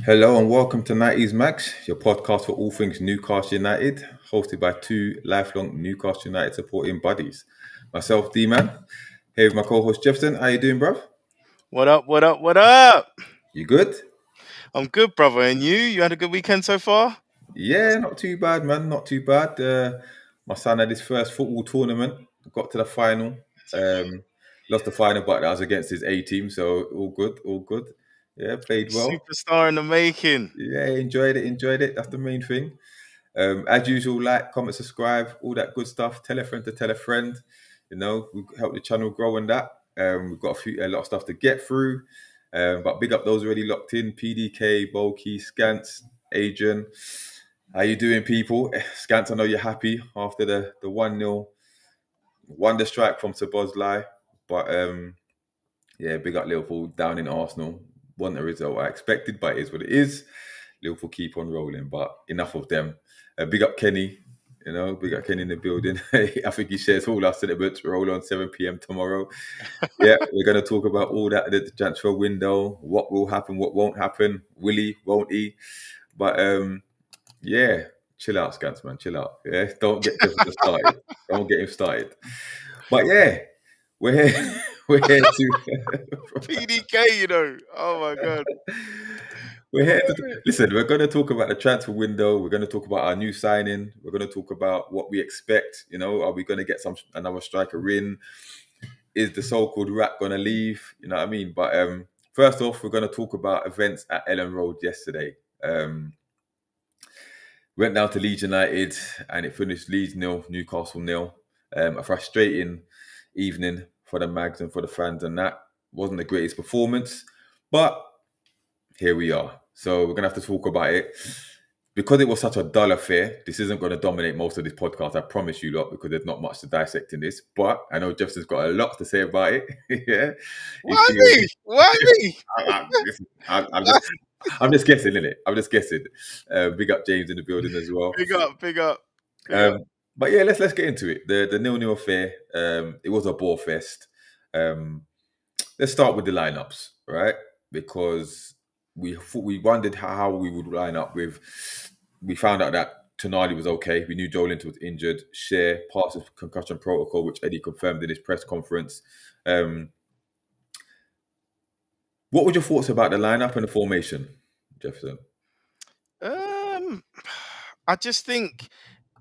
Hello and welcome to 90's Max, your podcast for all things Newcastle United, hosted by two lifelong Newcastle United supporting buddies. Myself, D-Man, here with my co-host Jefferson. How you doing, bruv? What up, what up, what up? You good? I'm good, brother. And you? You had a good weekend so far? Yeah, not too bad, man. Not too bad. My son had his first football tournament, got to the final. Lost the final, but that was against his A team, so all good, all good. Yeah, played well. Superstar in the making. Yeah, enjoyed it. That's the main thing. As usual, like, comment, subscribe, all that good stuff. Tell a friend to tell a friend. You know, we help the channel grow and that. We've got a lot of stuff to get through. But big up those already locked in. PDK, Bulky, Scants, Adrian. How you doing, people? Scants, I know you're happy after the 1-0 wonder strike from Szoboszlai. But yeah, big up Liverpool down in Arsenal. Wasn't the result I expected, but it is what it is. Liverpool keep on rolling, but enough of them. Big up Kenny, big up Kenny in the building. I think he shares all our sentiments. Roll on 7 p.m. tomorrow. Yeah, we're going to talk about all that at the transfer window, what will happen, what won't happen, will he, won't he? But yeah, chill out, Scants, man, chill out. Yeah, don't get him started. Don't get him started. But yeah, we're here. We're here to PDK, you know. Oh my god. We're here to listen. We're going to talk about the transfer window. We're going to talk about our new signing. We're going to talk about what we expect. Are we going to get another striker in? Is the so-called rat going to leave? You know what I mean? But first off, we're going to talk about events at Ellen Road yesterday. Went down to Leeds United and it finished Leeds 0, Newcastle 0. A frustrating evening for the Mags and for the fans, and that wasn't the greatest performance, but here we are. So we're going to have to talk about it. Because it was such a dull affair, this isn't going to dominate most of this podcast, I promise you lot, because there's not much to dissect in this. But I know Jefferson's got a lot to say about it. Yeah. Why me? Why me? I'm just guessing, innit? I'm just guessing. Big up James in the building as well. Big up. But yeah, let's get into it. The 0-0 affair, it was a ball fest. Let's start with the lineups, right? Because we wondered how we would line up with. We found out that Toon Army was okay. We knew Joelinton was injured. Share parts of concussion protocol, which Eddie confirmed in his press conference. What were your thoughts about the lineup and the formation, Jefferson? I just think,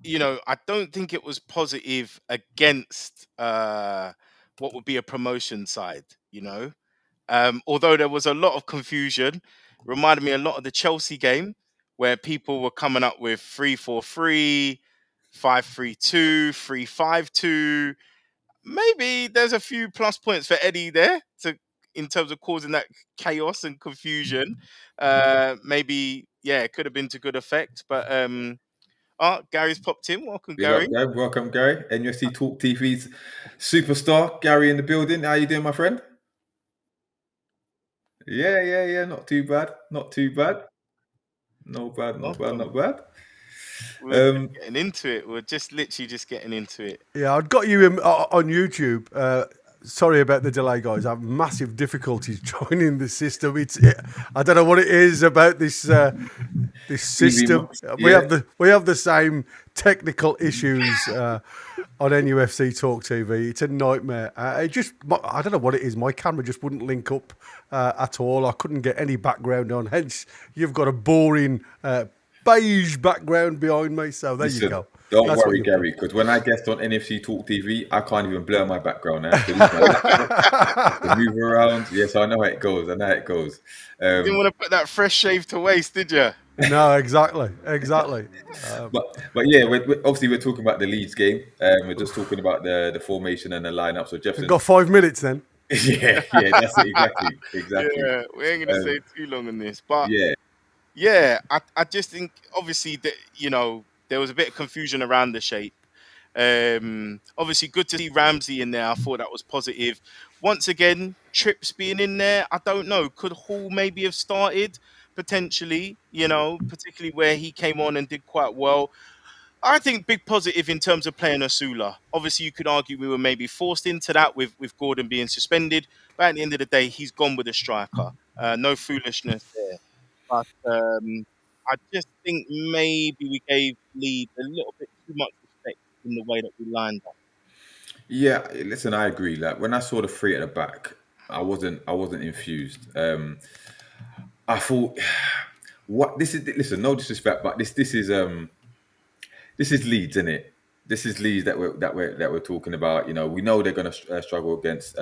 I don't think it was positive against what would be a promotion side, although there was a lot of confusion. Reminded me a lot of the Chelsea game where people were coming up with 3-4-3, 5-3-2, 3-5-2. Maybe there's a few plus points for Eddie there in terms of causing that chaos and confusion. Maybe, it could have been to good effect. But Gary's popped in. Welcome, Gary. Welcome, Gary. NUFC Talk TV's superstar, Gary in the building. How you doing, my friend? Yeah. Not too bad. Not bad. We're getting into it. We're literally just getting into it. Yeah, I've got you on YouTube. Sorry about the delay, guys. I have massive difficulties joining the system. I don't know what it is about this system. Yeah. We have the same technical issues on NUFC Talk TV. It's a nightmare. I don't know what it is. My camera just wouldn't link up at all. I couldn't get any background on. Hence, you've got a boring beige background behind me. So there you go. Don't worry, Gary, because when I guest on NFC Talk TV, I can't even blur my background now. To move around. Yes, I know how it goes. You didn't want to put that fresh shave to waste, did you? No, exactly. But yeah, we're talking about the Leeds game. We're just talking about the formation and the lineup. So Jefferson, we've got 5 minutes then. yeah, that's it, exactly. Yeah, we ain't going to stay too long on this, but I just think obviously that there was a bit of confusion around the shape. Obviously, good to see Ramsey in there. I thought that was positive. Once again, Trips being in there, I don't know. Could Hall maybe have started potentially? Particularly where he came on and did quite well. I think big positive in terms of playing Osula. Obviously, you could argue we were maybe forced into that with Gordon being suspended. But at the end of the day, he's gone with a striker. No foolishness there. but I just think maybe we gave Leeds a little bit too much respect in the way that we lined up. Yeah, listen, I agree. Like when I saw the three at the back, I wasn't infused. I thought, what this is. Listen, no disrespect, but this is Leeds, isn't it? This is Leeds that we're talking about. You know, we know they're going to struggle against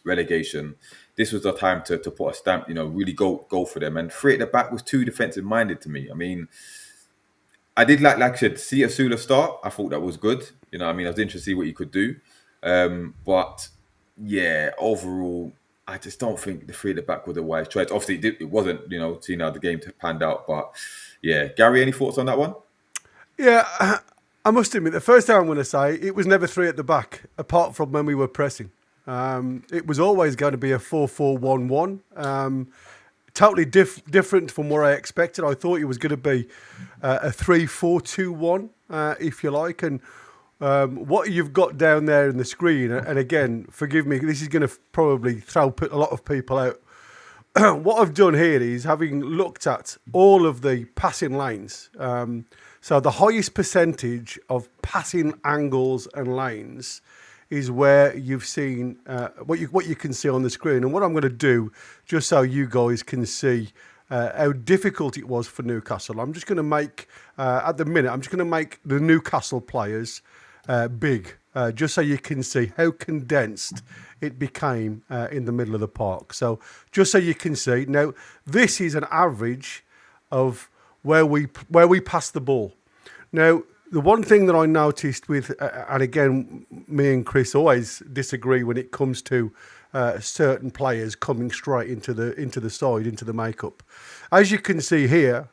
relegation. This was the time to put a stamp. You know, really go for them. And three at the back was too defensive minded to me. I mean, I did like I said, see Osula start. I thought that was good. You know, I mean, I was interested to see what he could do. But yeah, overall, I just don't think the three at the back were the wise choice. Obviously, it wasn't. You know, seeing how the game panned out. But yeah, Gary, any thoughts on that one? Yeah, I must admit, the first time I'm going to say it was never three at the back, apart from when we were pressing. It was always going to be a 4-4-1-1. Totally different from what I expected. I thought it was going to be a 3-4-2-1, if you like. And what you've got down there in the screen, and again, forgive me, this is going to probably throw a lot of people out. What I've done here is, having looked at all of the passing lanes, so the highest percentage of passing angles and lanes is where you've seen what you can see on the screen. And what I'm going to do, just so you guys can see how difficult it was for Newcastle, I'm just going to make, at the minute, I'm just going to make the Newcastle players big, just so you can see how condensed it became in the middle of the park. So just so you can see, now this is an average of where we pass the ball. Now, the one thing that I noticed with, and again, me and Chris always disagree when it comes to certain players coming straight into the side, into the makeup. As you can see here,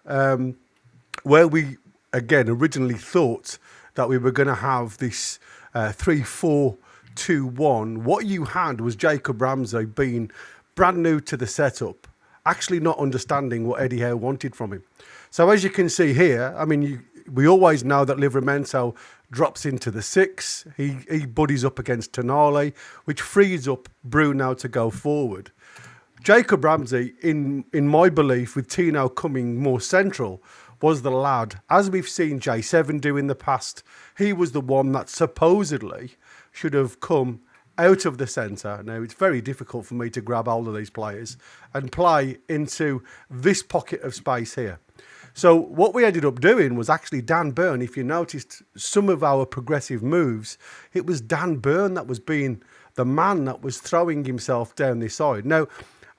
where we again originally thought that we were going to have this 3-4-2-1, what you had was Jacob Ramsey being brand new to the setup, actually not understanding what Eddie Howe wanted from him. So as you can see here, I mean, we always know that Livramento drops into the 6. He buddies up against Tonali, which frees up Bruno to go forward. Jacob Ramsey, in my belief, with Tino coming more central, was the lad. As we've seen J7 do in the past, he was the one that supposedly should have come out of the centre. Now, it's very difficult for me to grab hold of these players and play into this pocket of space here. So what we ended up doing was actually Dan Burn. If you noticed some of our progressive moves, it was Dan Burn that was being the man that was throwing himself down this side. Now,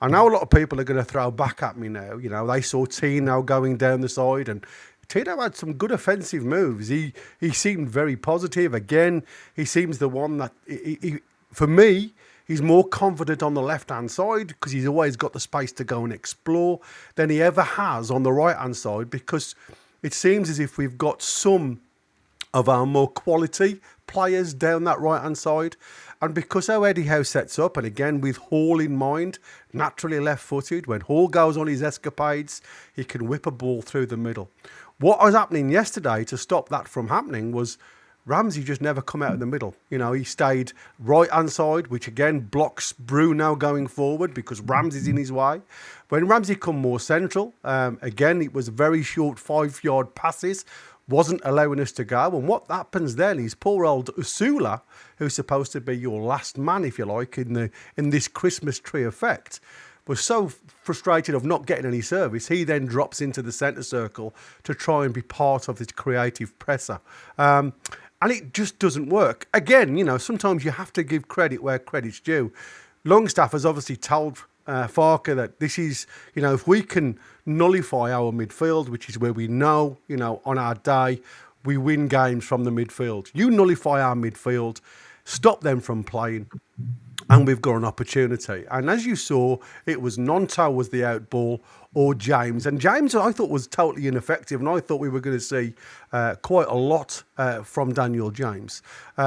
I know a lot of people are going to throw back at me now. You know, they saw Tino going down the side, and Tino had some good offensive moves. He seemed very positive. Again, he seems the one that, for me, he's more confident on the left-hand side because he's always got the space to go and explore than he ever has on the right-hand side, because it seems as if we've got some of our more quality players down that right-hand side. And because how Eddie Howe sets up, and again with Hall in mind, naturally left-footed, when Hall goes on his escapades, he can whip a ball through the middle. What was happening yesterday to stop that from happening was Ramsey just never come out of the middle. You know, he stayed right-hand side, which again blocks Bruno going forward because Ramsey's in his way. When Ramsey come more central, again, it was very short 5-yard passes, wasn't allowing us to go. And what happens then is poor old Osula, who's supposed to be your last man, if you like, in this Christmas tree effect, was so frustrated of not getting any service, he then drops into the centre circle to try and be part of this creative presser. And it just doesn't work. Again, you know, sometimes you have to give credit where credit's due. Longstaff has obviously told Farker that this is, you know, if we can nullify our midfield, which is where we know, you know, on our day, we win games from the midfield. You nullify our midfield, stop them from playing, and we've got an opportunity. And as you saw, it was Nonto was the out ball, or James. And James, I thought, was totally ineffective, and I thought we were going to see quite a lot from Daniel James.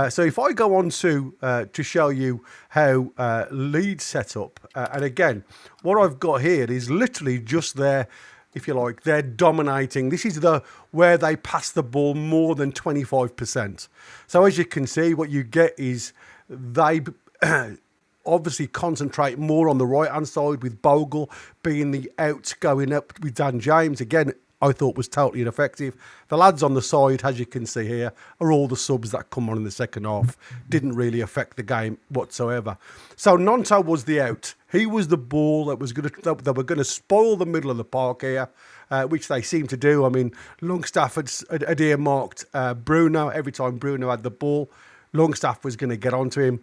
So if I go on to show you how Leeds set up, and again, what I've got here is literally just their, if you like, they're dominating. This is where they pass the ball more than 25%. So as you can see, what you get is they obviously concentrate more on the right-hand side with Bogle being the out going up with Dan James. Again, I thought was totally ineffective. The lads on the side, as you can see here, are all the subs that come on in the second half. Didn't really affect the game whatsoever. So Nonto was the out. He was the ball that were going to spoil the middle of the park here, which they seem to do. I mean, Longstaff had earmarked Bruno. Every time Bruno had the ball, Longstaff was going to get onto him.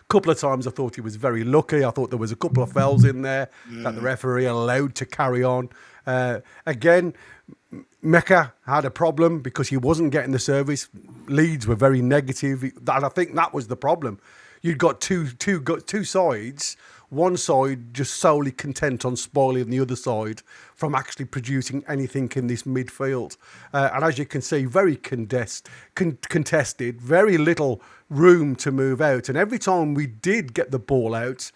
Couple of times I thought he was very lucky. I thought there was a couple of fouls in there that the referee allowed to carry on. Again, Mecca had a problem because he wasn't getting the service. Leeds were very negative, and I think that was the problem. You'd got two sides. One side just solely content on spoiling the other side from actually producing anything in this midfield. And as you can see, very contested, very little room to move out. And every time we did get the ball out,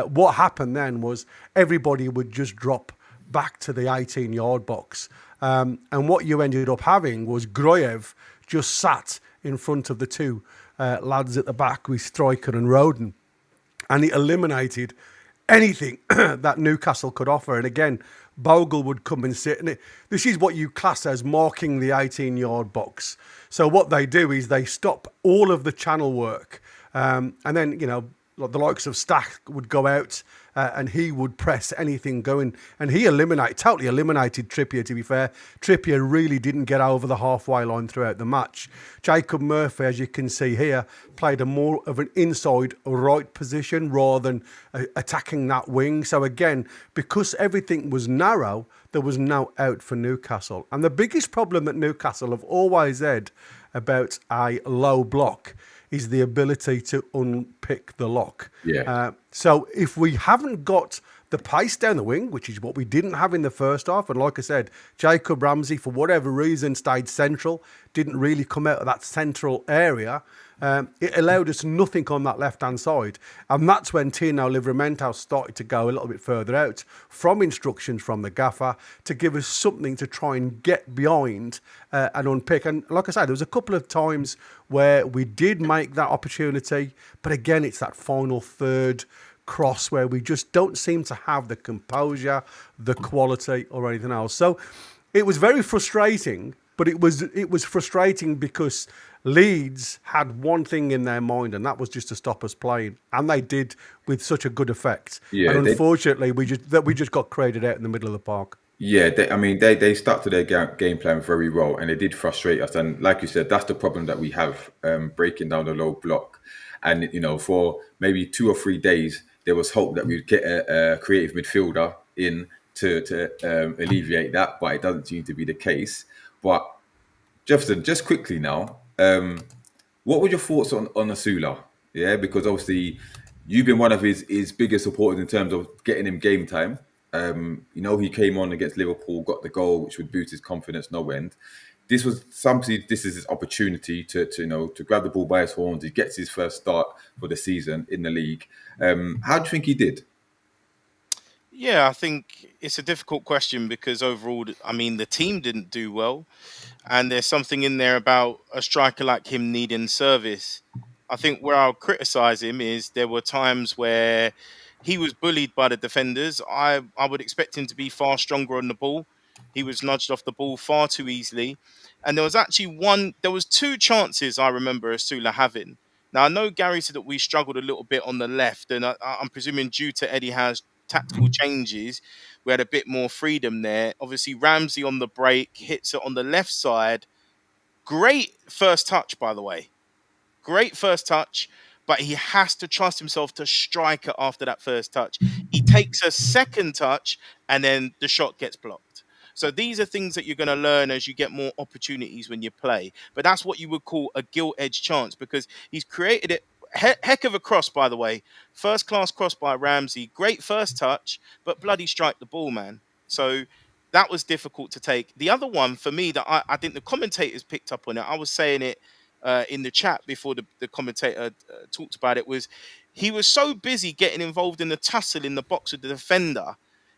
what happened then was everybody would just drop back to the 18-yard box. And what you ended up having was Groyev just sat in front of the two lads at the back with Stryker and Roden. And it eliminated anything that Newcastle could offer. And again, Bogle would come and sit. And this is what you class as marking the 18-yard box. So what they do is they stop all of the channel work. And then, the likes of Stack would go out and he would press anything going. And he totally eliminated Trippier, to be fair. Trippier really didn't get over the halfway line throughout the match. Jacob Murphy, as you can see here, played a more of an inside right position rather than attacking that wing. So again, because everything was narrow, there was no out for Newcastle. And the biggest problem that Newcastle have always had about a low block is the ability to unpick the lock. Yeah. So if we haven't got the pace down the wing, which is what we didn't have in the first half, and like I said, Jacob Ramsey, for whatever reason, stayed central, didn't really come out of that central area. It allowed us nothing on that left-hand side. And that's when Tino Livramento started to go a little bit further out from instructions from the gaffer to give us something to try and get behind and unpick. And like I said, there was a couple of times where we did make that opportunity. But again, it's that final third cross where we just don't seem to have the composure, the quality or anything else. So it was very frustrating, but it was frustrating because Leeds had one thing in their mind, and that was just to stop us playing, and they did with such a good effect. Yeah, and unfortunately, we just got created out in the middle of the park. Yeah, they stuck to their game plan very well, and it did frustrate us. And like you said, that's the problem that we have, breaking down the low block. And for maybe 2 or 3 days, there was hope that we'd get a creative midfielder in to alleviate that, but it doesn't seem to be the case. But Jefferson, just quickly now, what were your thoughts on Osula? Yeah, because obviously you've been one of his biggest supporters in terms of getting him game time. He came on against Liverpool, got the goal, which would boost his confidence no end. This is his opportunity to grab the ball by his horns. He gets his first start for the season in the league. How do you think he did? Yeah, I think it's a difficult question because overall, the team didn't do well. And there's something in there about a striker like him needing service. I think where I'll criticise him is there were times where he was bullied by the defenders. I would expect him to be far stronger on the ball. He was nudged off the ball far too easily. And there was 2 chances I remember Osula having. Now, I know Gary said that we struggled a little bit on the left, and I'm presuming due to Eddie Howe's tactical changes, we had a bit more freedom there. Obviously, Ramsey on the break hits it on the left side. Great first touch, by the way. Great first touch, but he has to trust himself to strike it after that first touch. He takes a second touch, and then the shot gets blocked. So these are things that you're going to learn as you get more opportunities when you play. But that's what you would call a gilt-edged chance because he's created it. Heck of a cross, by the way. First-class cross by Ramsey. Great first touch, but bloody strike the ball, man. So that was difficult to take. The other one for me that I think the commentators picked up on it, I was saying it in the chat before the commentator talked about it, was he was so busy getting involved in the tussle in the box with the defender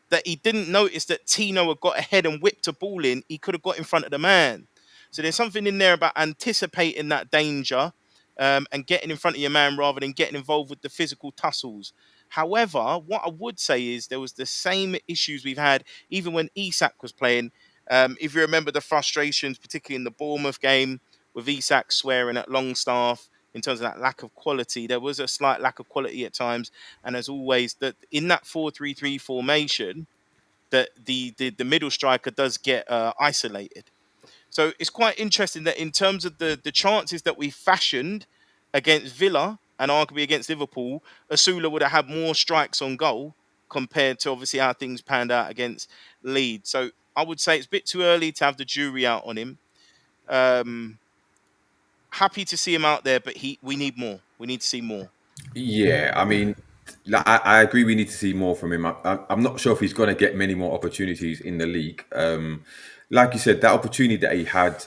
that he didn't notice that Tino had got ahead and whipped a ball in. He could have got in front of the man. So there's something in there about anticipating that danger and getting in front of your man rather than getting involved with the physical tussles. However, what I would say is there was the same issues we've had even when Isak was playing. If you remember the frustrations, particularly in the Bournemouth game, with Isak swearing at Longstaff in terms of that lack of quality, there was a slight lack of quality at times. And as always, that in that 4-3-3 formation, that the middle striker does get isolated. So it's quite interesting that in terms of the chances that we fashioned against Villa and arguably against Liverpool, Osula would have had more strikes on goal compared to obviously how things panned out against Leeds. So I would say it's a bit too early to have the jury out on him. Happy to see him out there, but we need more. We need to see more. Yeah, I mean, like, I agree. We need to see more from him. I'm not sure if he's going to get many more opportunities in the league. Like you said, that opportunity that he had,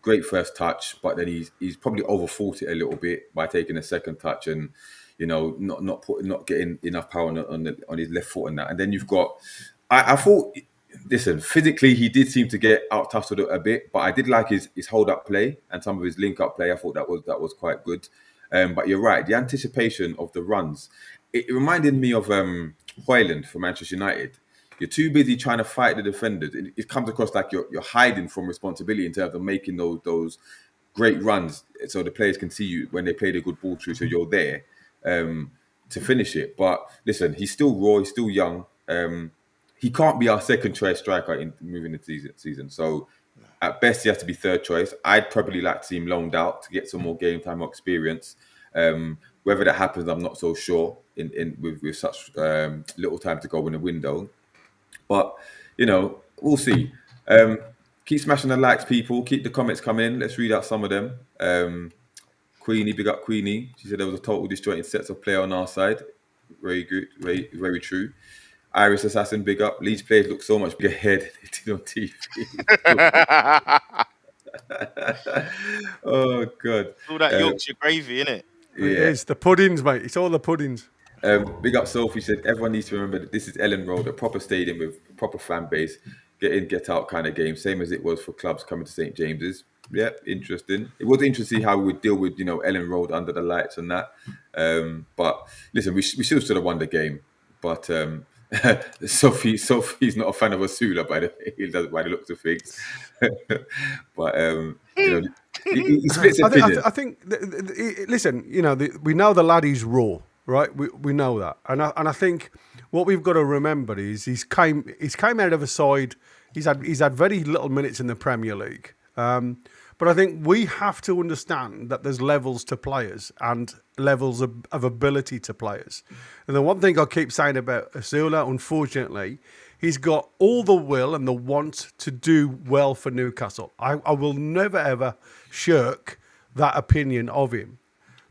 great first touch, but then he's probably overthought it a little bit by taking a second touch and not getting enough power on his left foot and that. And then you've got, I thought, listen, physically he did seem to get out tussled a bit, but I did like his hold up play and some of his link up play. I thought that was quite good. But you're right, the anticipation of the runs, it reminded me of Højlund for Manchester United. You're too busy trying to fight the defenders. It comes across like you're hiding from responsibility in terms of making those great runs, so the players can see you when they play the good ball through. So you're there to finish it. But listen, he's still raw. He's still young. He can't be our second choice striker in moving the season. So at best, he has to be third choice. I'd probably like to see him loaned out to get some more game time or experience. Whether that happens, I'm not so sure. With such little time to go in the window. But, we'll see. Keep smashing the likes, people. Keep the comments coming. Let's read out some of them. Queenie, big up Queenie. She said there was a total disjointed sets of play on our side. Very good. Very, very true. Iris Assassin, big up. Leeds players look so much bigger head than they did on TV. Oh, God. All that Yorkshire gravy, innit? Yeah. It is. The puddings, mate. It's all the puddings. Big up Sophie said, everyone needs to remember that this is Ellen Road, a proper stadium with a proper fan base, get in, get out kind of game, same as it was for clubs coming to St. James's. Yeah, interesting. It was interesting to see how we would deal with, Ellen Road under the lights and that. But listen, we still should have won the game. But Sophie's not a fan of Osula by the looks of things. But he splits opinion. I think listen, we know the lad is raw. Right, we know that, and I think what we've got to remember is he's came out of a side. He's had very little minutes in the Premier League, but I think we have to understand that there's levels to players and levels of ability to players. And the one thing I keep saying about Osula, unfortunately, he's got all the will and the want to do well for Newcastle. I will never ever shirk that opinion of him.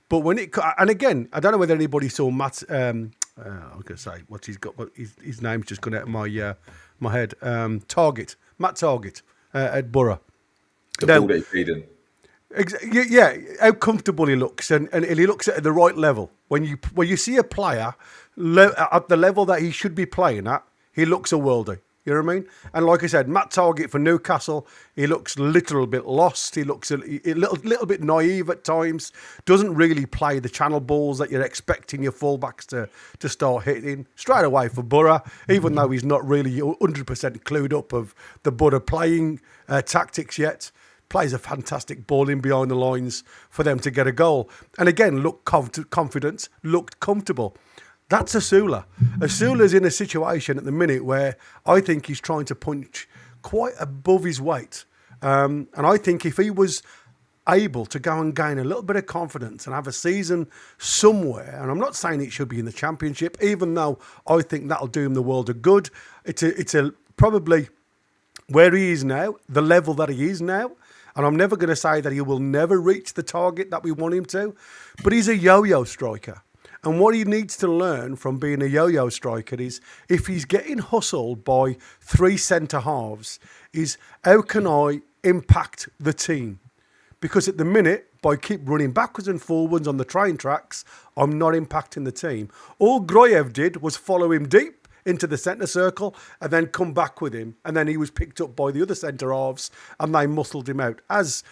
But and again, I don't know whether anybody saw Matt. I'm going to say what he's got, but his name's just gone out of my head. Target, Matt Target at Borough. The ball that he played in. Yeah, how comfortable he looks, and he looks at the right level. When you see a player at the level that he should be playing at, he looks a worldie. You know what I mean? And like I said, Matt Target for Newcastle, he looks a little bit lost. He looks a little bit naive at times. Doesn't really play the channel balls that you're expecting your fullbacks to start hitting. Straight away for Borough, even though he's not really 100% clued up of the Borough playing tactics yet. Plays a fantastic ball in behind the lines for them to get a goal. And again, looked confident, looked comfortable. That's Osula. Osula's in a situation at the minute where I think he's trying to punch quite above his weight. And I think if he was able to go and gain a little bit of confidence and have a season somewhere, and I'm not saying it should be in the Championship, even though I think that'll do him the world of good. It's probably where he is now, the level that he is now. And I'm never going to say that he will never reach the target that we want him to. But he's a yo-yo striker. And what he needs to learn from being a yo-yo striker is if he's getting hustled by three centre-halves, is how can I impact the team? Because at the minute, by keep running backwards and forwards on the train tracks, I'm not impacting the team. All Groyev did was follow him deep. into the centre circle and then come back with him. And then he was picked up by the other centre halves and they muscled him out. As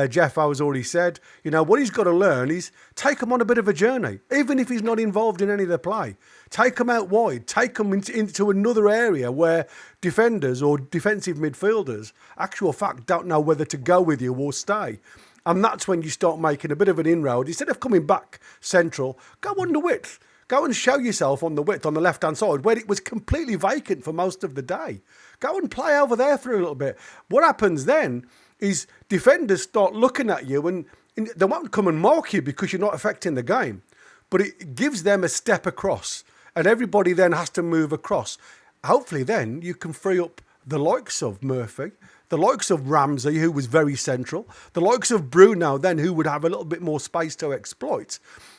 Jeff has already said, you know, what he's got to learn is take him on a bit of a journey, even if he's not involved in any of the play. Take him out wide, take him into another area where defenders or defensive midfielders, actual fact, don't know whether to go with you or stay. And that's when you start making a bit of an inroad. Instead of coming back central, go on the width. Go and show yourself on the width on the left-hand side where it was completely vacant for most of the day. Go and play over there for a little bit. What happens then is defenders start looking at you and they won't come and mark you because you're not affecting the game. But it gives them a step across and everybody then has to move across. Hopefully then you can free up the likes of Murphy, the likes of Ramsey, who was very central, the likes of Bruno then, who would have a little bit more space to exploit.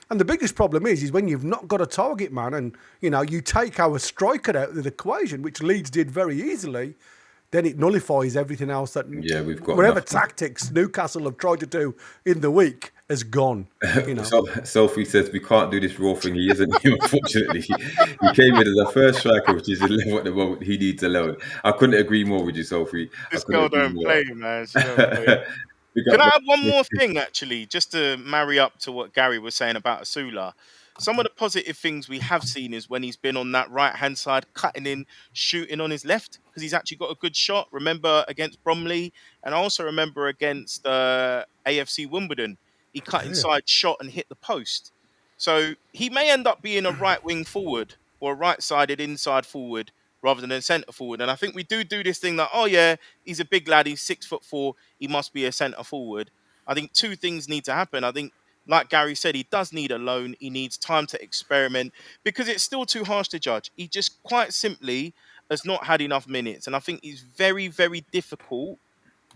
And the biggest problem is when you've not got a target man and, you know, you take our striker out of the equation, which Leeds did very easily, then it nullifies everything else that we've got whatever tactics Newcastle have tried to do in the week has gone. You know. Sophie says we can't do this raw thing. He isn't here, unfortunately. He came in as a first striker, which is 11 at the moment. He needs a loan. I couldn't agree more with you, Sophie. This girl don't play, man. She don't play. Can I add one more thing, actually, just to marry up to what Gary was saying about Osula? Some of the positive things we have seen is when he's been on that right-hand side, cutting in, shooting on his left, because he's actually got a good shot. Remember against Bromley, and I also remember against AFC Wimbledon, he cut inside, shot, and hit the post. So he may end up being a right-wing forward or a right-sided inside forward rather than a centre forward. And I think we do this thing that, oh yeah, he's a big lad, he's 6'4", he must be a centre forward. I think two things need to happen. I think, like Gary said, he does need a loan. He needs time to experiment because it's still too harsh to judge. He just quite simply has not had enough minutes. And I think it's very, very difficult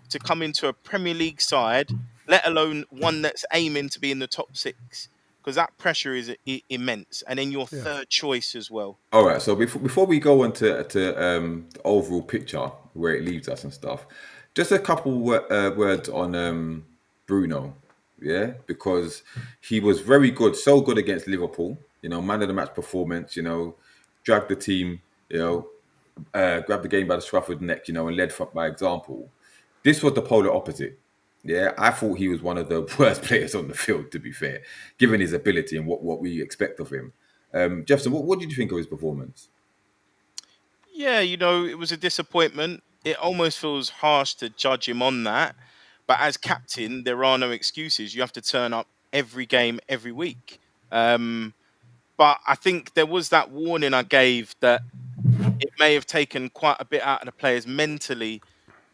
to come into a Premier League side, let alone one that's aiming to be in the top 6, because that pressure is immense. And then your third choice as well. All right. So before we go on to the overall picture, where it leaves us and stuff, just a couple words on Bruno. Yeah, because he was very good, so good against Liverpool. You know, man of the match performance. You know, dragged the team. You know, grabbed the game by the scruff of the neck. You know, and led by example. This was the polar opposite. Yeah, I thought he was one of the worst players on the field. To be fair, given his ability and what we expect of him. Jefferson, what did you think of his performance? Yeah, you know, it was a disappointment. It almost feels harsh to judge him on that. But as captain, there are no excuses. You have to turn up every game, every week. But I think there was that warning I gave that it may have taken quite a bit out of the players mentally.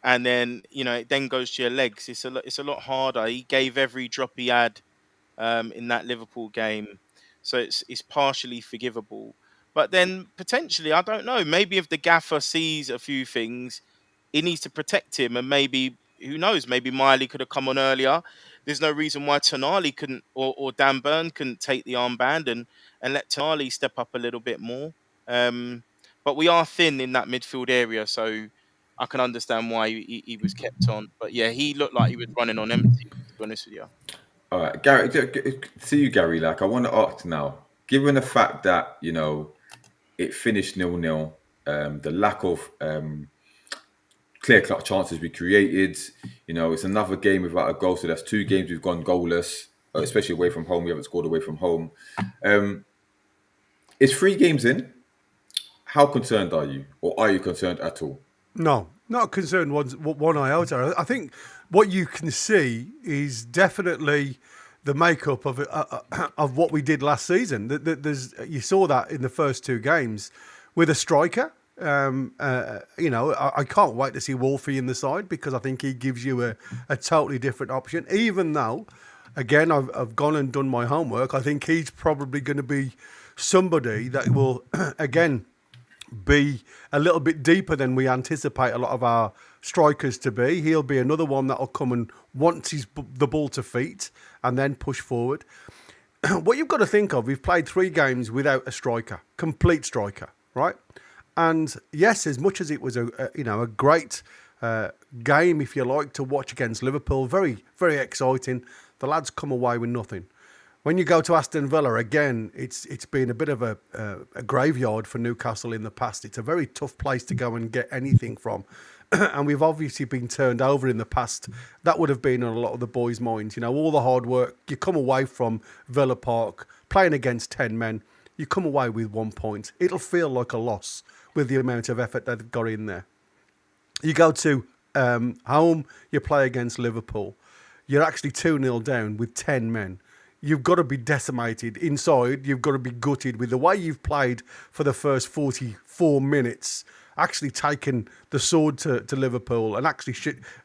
And then, you know, it then goes to your legs. It's a lot harder. He gave every drop he had in that Liverpool game. So it's partially forgivable. But then potentially, I don't know, maybe if the gaffer sees a few things, he needs to protect him and maybe... Who knows? Maybe Miley could have come on earlier. There's no reason why Tonali couldn't, or Dan Burn couldn't take the armband and let Tonali step up a little bit more. But we are thin in that midfield area, so I can understand why he was kept on. But yeah, he looked like he was running on empty, to be honest with you. All right, Gary. See you, Gary. Like, I want to ask now, given the fact that, you know, it finished 0-0, the lack of clear-cut chances we created. You know, it's another game without a goal, so that's 2 games we've gone goalless, especially away from home. We haven't scored away from home. It's 3 games in. How concerned are you? Or are you concerned at all? No, not concerned one iota. I think what you can see is definitely the makeup of what we did last season. You saw that in the first 2 games with a striker. You know, I can't wait to see Wolfie in the side because I think he gives you a totally different option. Even though, again, I've gone and done my homework, I think he's probably going to be somebody that will, again, be a little bit deeper than we anticipate a lot of our strikers to be. He'll be another one that'll come and want the ball to feet and then push forward. What you've got to think of, we've played 3 games without a striker, complete striker, right? And yes, as much as it was a great game, if you like, to watch against Liverpool, very, very exciting. The lads come away with nothing. When you go to Aston Villa, again, it's been a bit of a graveyard for Newcastle in the past. It's a very tough place to go and get anything from. And we've obviously been turned over in the past. That would have been on a lot of the boys' minds. You know, all the hard work. You come away from Villa Park, playing against 10 men. You come away with 1 point. It'll feel like a loss with the amount of effort they've got in there. You go to home, you play against Liverpool. You're actually 2-0 down with 10 men. You've got to be decimated inside. You've got to be gutted with the way you've played for the first 44 minutes, actually taken the sword to Liverpool and actually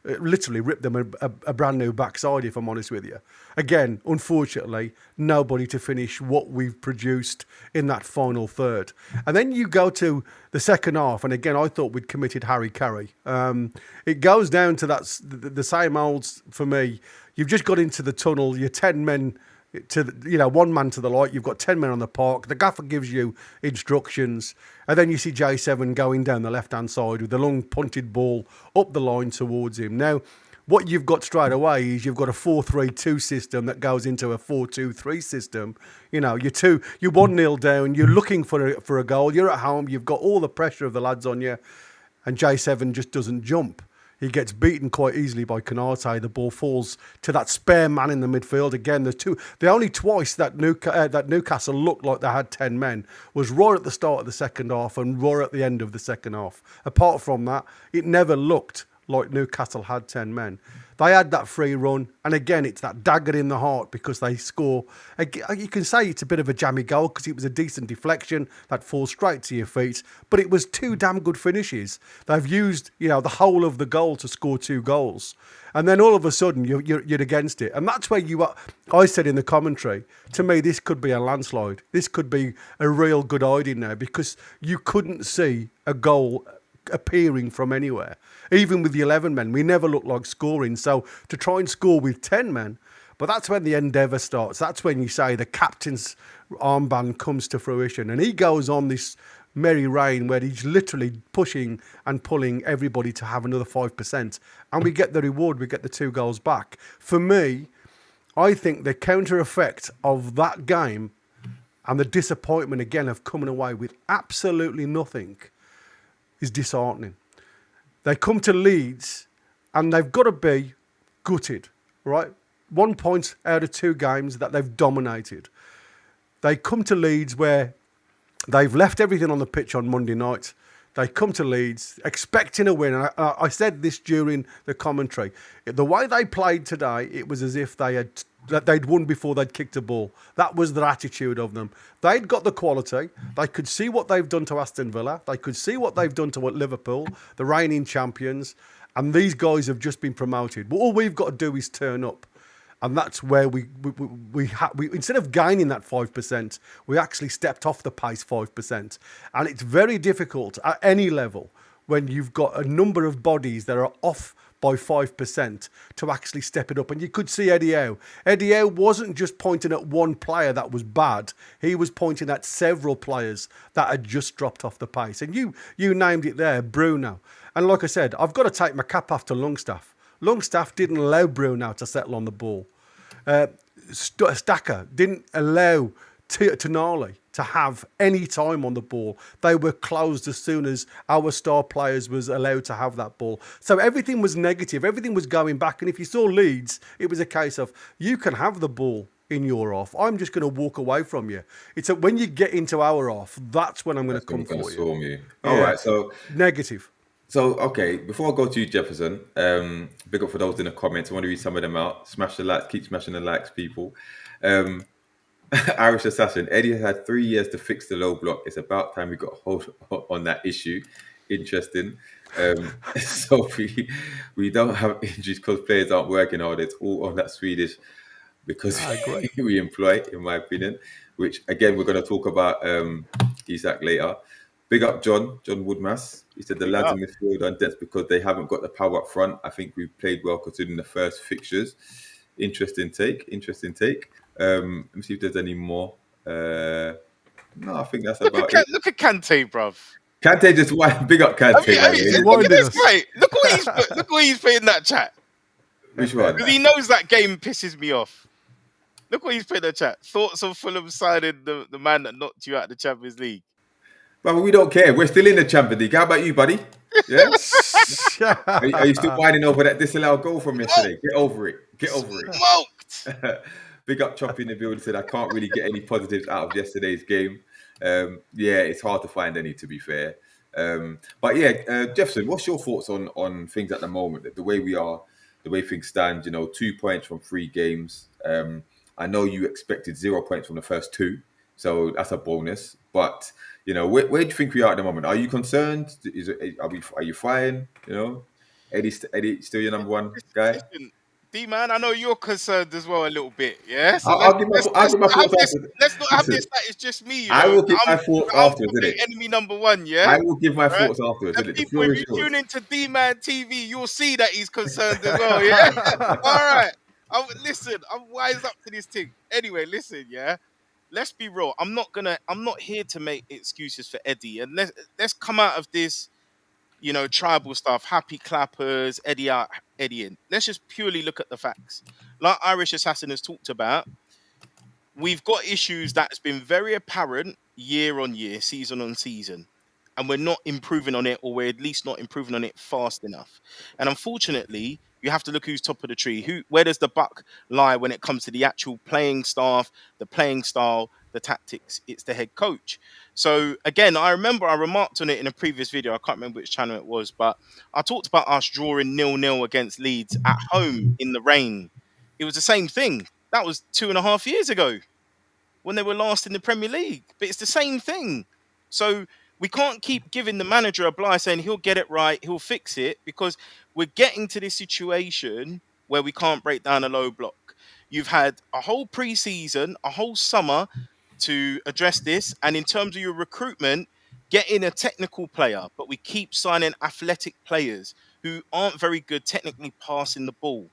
literally ripped them a brand new backside, if I'm honest with you. Again, unfortunately, nobody to finish what we've produced in that final third. And then you go to the second half, and again, I thought we'd committed Harry Carey. It goes down to the same old for me. You've just got into the tunnel, you're 10 men, one man to the light. You've got 10 men on the park. The gaffer gives you instructions, and then you see J7 going down the left-hand side with the long punted ball up the line towards him. Now, what you've got straight away is you've got a 4-3-2 system that goes into a 4-2-3 system. You know, you're 1-0 down. You're looking for a goal. You're at home. You've got all the pressure of the lads on you, and J7 just doesn't jump. He gets beaten quite easily by Canate. The ball falls to that spare man in the midfield. Again, the only twice that Newcastle looked like they had 10 men was right at the start of the second half and right at the end of the second half. Apart from that, it never looked like Newcastle had 10 men. They had that free run, and again, it's that dagger in the heart because they score. You can say it's a bit of a jammy goal because it was a decent deflection that falls straight to your feet, but it was two damn good finishes. They've used, the whole of the goal to score 2 goals, and then all of a sudden you're against it, and that's where I said in the commentary, to me, this could be a landslide. This could be a real good hiding now because you couldn't see a goal appearing from anywhere. Even with the 11 men, we never looked like scoring. So to try and score with 10 men, but that's when the endeavour starts. That's when you say the captain's armband comes to fruition. And he goes on this merry reign where he's literally pushing and pulling everybody to have another 5%. And we get the reward, we get the 2 goals back. For me, I think the counter effect of that game and the disappointment again of coming away with absolutely nothing is disheartening. They come to Leeds and they've got to be gutted, right? 1 point out of 2 games that they've dominated. They come to Leeds where they've left everything on the pitch on Monday night. They come to Leeds expecting a win. And I said this during the commentary. The way they played today, it was as if they'd won before they'd kicked a ball. That was their attitude of them. They'd got the quality. They could see what they've done to Aston Villa. They could see what they've done to Liverpool, the reigning champions. And these guys have just been promoted. But all we've got to do is turn up. And that's where we instead of gaining that 5%, we actually stepped off the pace 5%. And it's very difficult at any level when you've got a number of bodies that are off by 5% to actually step it up. And you could see Eddie Howe. Eddie Howe wasn't just pointing at one player that was bad. He was pointing at several players that had just dropped off the pace. And you named it there, Bruno. And like I said, I've got to take my cap off to Longstaff. Longstaff didn't allow Bruno to settle on the ball. Stacker didn't allow Tonali to have any time on the ball. They were closed as soon as our star players was allowed to have that ball. So everything was negative. Everything was going back. And if you saw Leeds, it was a case of you can have the ball in your half. I'm just going to walk away from you. It's when you get into our half, that's when I'm going to come for you. All right, so negative. So, okay, before I go to you, Jefferson, big up for those in the comments. I want to read some of them out. Smash the likes, keep smashing the likes, people. Irish Assassin, Eddie has had 3 years to fix the low block. It's about time we got a hold on that issue. Interesting. So we don't have injuries because players aren't working hard. It's all on that Swedish because we employ, in my opinion, which, again, we're going to talk about Isak later. Big up John Woodmass. He said the lads in midfield are dense because they haven't got the power up front. I think we played well considering the first fixtures. Interesting take. Let me see if there's any more. No, I think that's about it. Look at Kante, bruv. Kante just won. Big up Kante. Look at this guy. Look what he's put in that chat. Which one? Because he knows that game pisses me off. Look what he's put in the chat. Thoughts on Fulham signing the man that knocked you out of the Champions League? But we don't care. We're still in the Champions League. How about you, buddy? Yeah. Are you still whining over that disallowed goal from yesterday? Get over it. Get over it. Smoked. Big up Choppy in the building said I can't really get any positives out of yesterday's game. Yeah, it's hard to find any, to be fair. But yeah, Jefferson, what's your thoughts on things at the moment? The way we are, the way things stand. 2 points from 3 games. I know you expected 0 points from the first 2, so that's a bonus. But where do you think we are at the moment? Are you concerned? Are you fine? Eddie still your number one guy? Listen, D-man, I know you're concerned as well a little bit, yeah? So I'll give my thoughts after. Let's not have this like it's just me, I will give my thoughts afterwards, I'm enemy number 1, yeah? I will give my thoughts afterwards. And people, if you tune into D-Man TV, you'll see that he's concerned as well, yeah? All right. Listen, I'm wise up to this thing. Anyway, listen, yeah? Let's be real. I'm not here to make excuses for Eddie. And let's come out of this, tribal stuff, happy clappers, Eddie out, Eddie in. Let's just purely look at the facts. Like Irish Assassin has talked about, we've got issues that's been very apparent year on year, season on season. And we're not improving on it, or we're at least not improving on it fast enough. And unfortunately, you have to look who's top of the tree. Where does the buck lie when it comes to the actual playing staff, the playing style, the tactics? It's the head coach. So again, I remember I remarked on it in a previous video. I can't remember which channel it was, but I talked about us drawing 0-0 against Leeds at home in the rain. It was the same thing. That was 2.5 years ago when they were last in the Premier League. But it's the same thing. So we can't keep giving the manager a blight saying he'll get it right, he'll fix it, because we're getting to this situation where we can't break down a low block. You've had a whole pre-season, a whole summer to address this. And in terms of your recruitment, get in a technical player, but we keep signing athletic players who aren't very good technically passing the ball.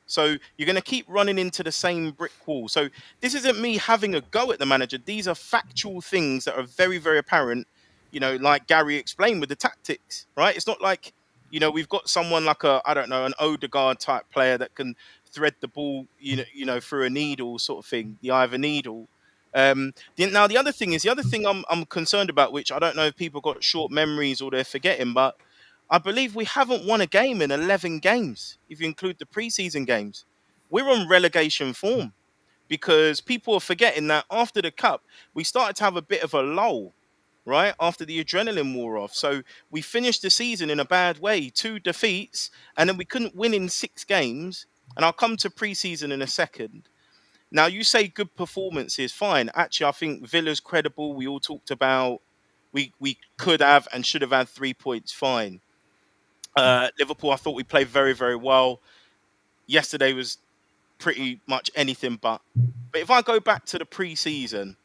So you're going to keep running into the same brick wall. So this isn't me having a go at the manager. These are factual things that are very, very apparent, like Gary explained with the tactics, right? It's not like, we've got someone like an Odegaard type player that can thread the ball, through a needle sort of thing, the eye of a needle. Now, the other thing I'm concerned about, which I don't know if people got short memories or they're forgetting, but I believe we haven't won a game in 11 games, if you include the preseason games. We're on relegation form because people are forgetting that after the cup, we started to have a bit of a lull, right? After the adrenaline wore off. So we finished the season in a bad way, 2 defeats, and then we couldn't win in 6 games. And I'll come to preseason in a second. Now, you say good performances, fine. Actually, I think Villa's credible. We all talked about we could have and should have had 3 points, fine. Liverpool, I thought we played very, very well. Yesterday was pretty much anything but. But if I go back to the pre-season,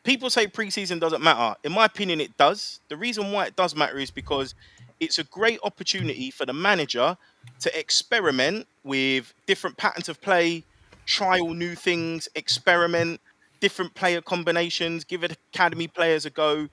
people say pre-season doesn't matter. In my opinion, it does. The reason why it does matter is because it's a great opportunity for the manager to experiment with different patterns of play, trial new things, experiment, different player combinations, give academy players a go.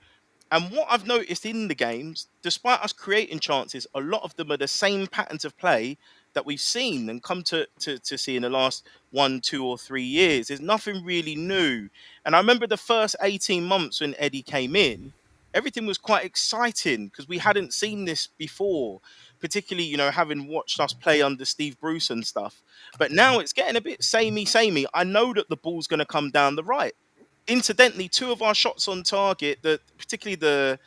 And what I've noticed in the games, despite us creating chances, a lot of them are the same patterns of play that we've seen and come to see in the last 1, 2, or 3 years. There's nothing really new. And I remember the first 18 months when Eddie came in, everything was quite exciting because we hadn't seen this before, particularly, having watched us play under Steve Bruce and stuff. But now it's getting a bit samey. I know that the ball's going to come down the right. Incidentally, 2 of our shots on target, particularly the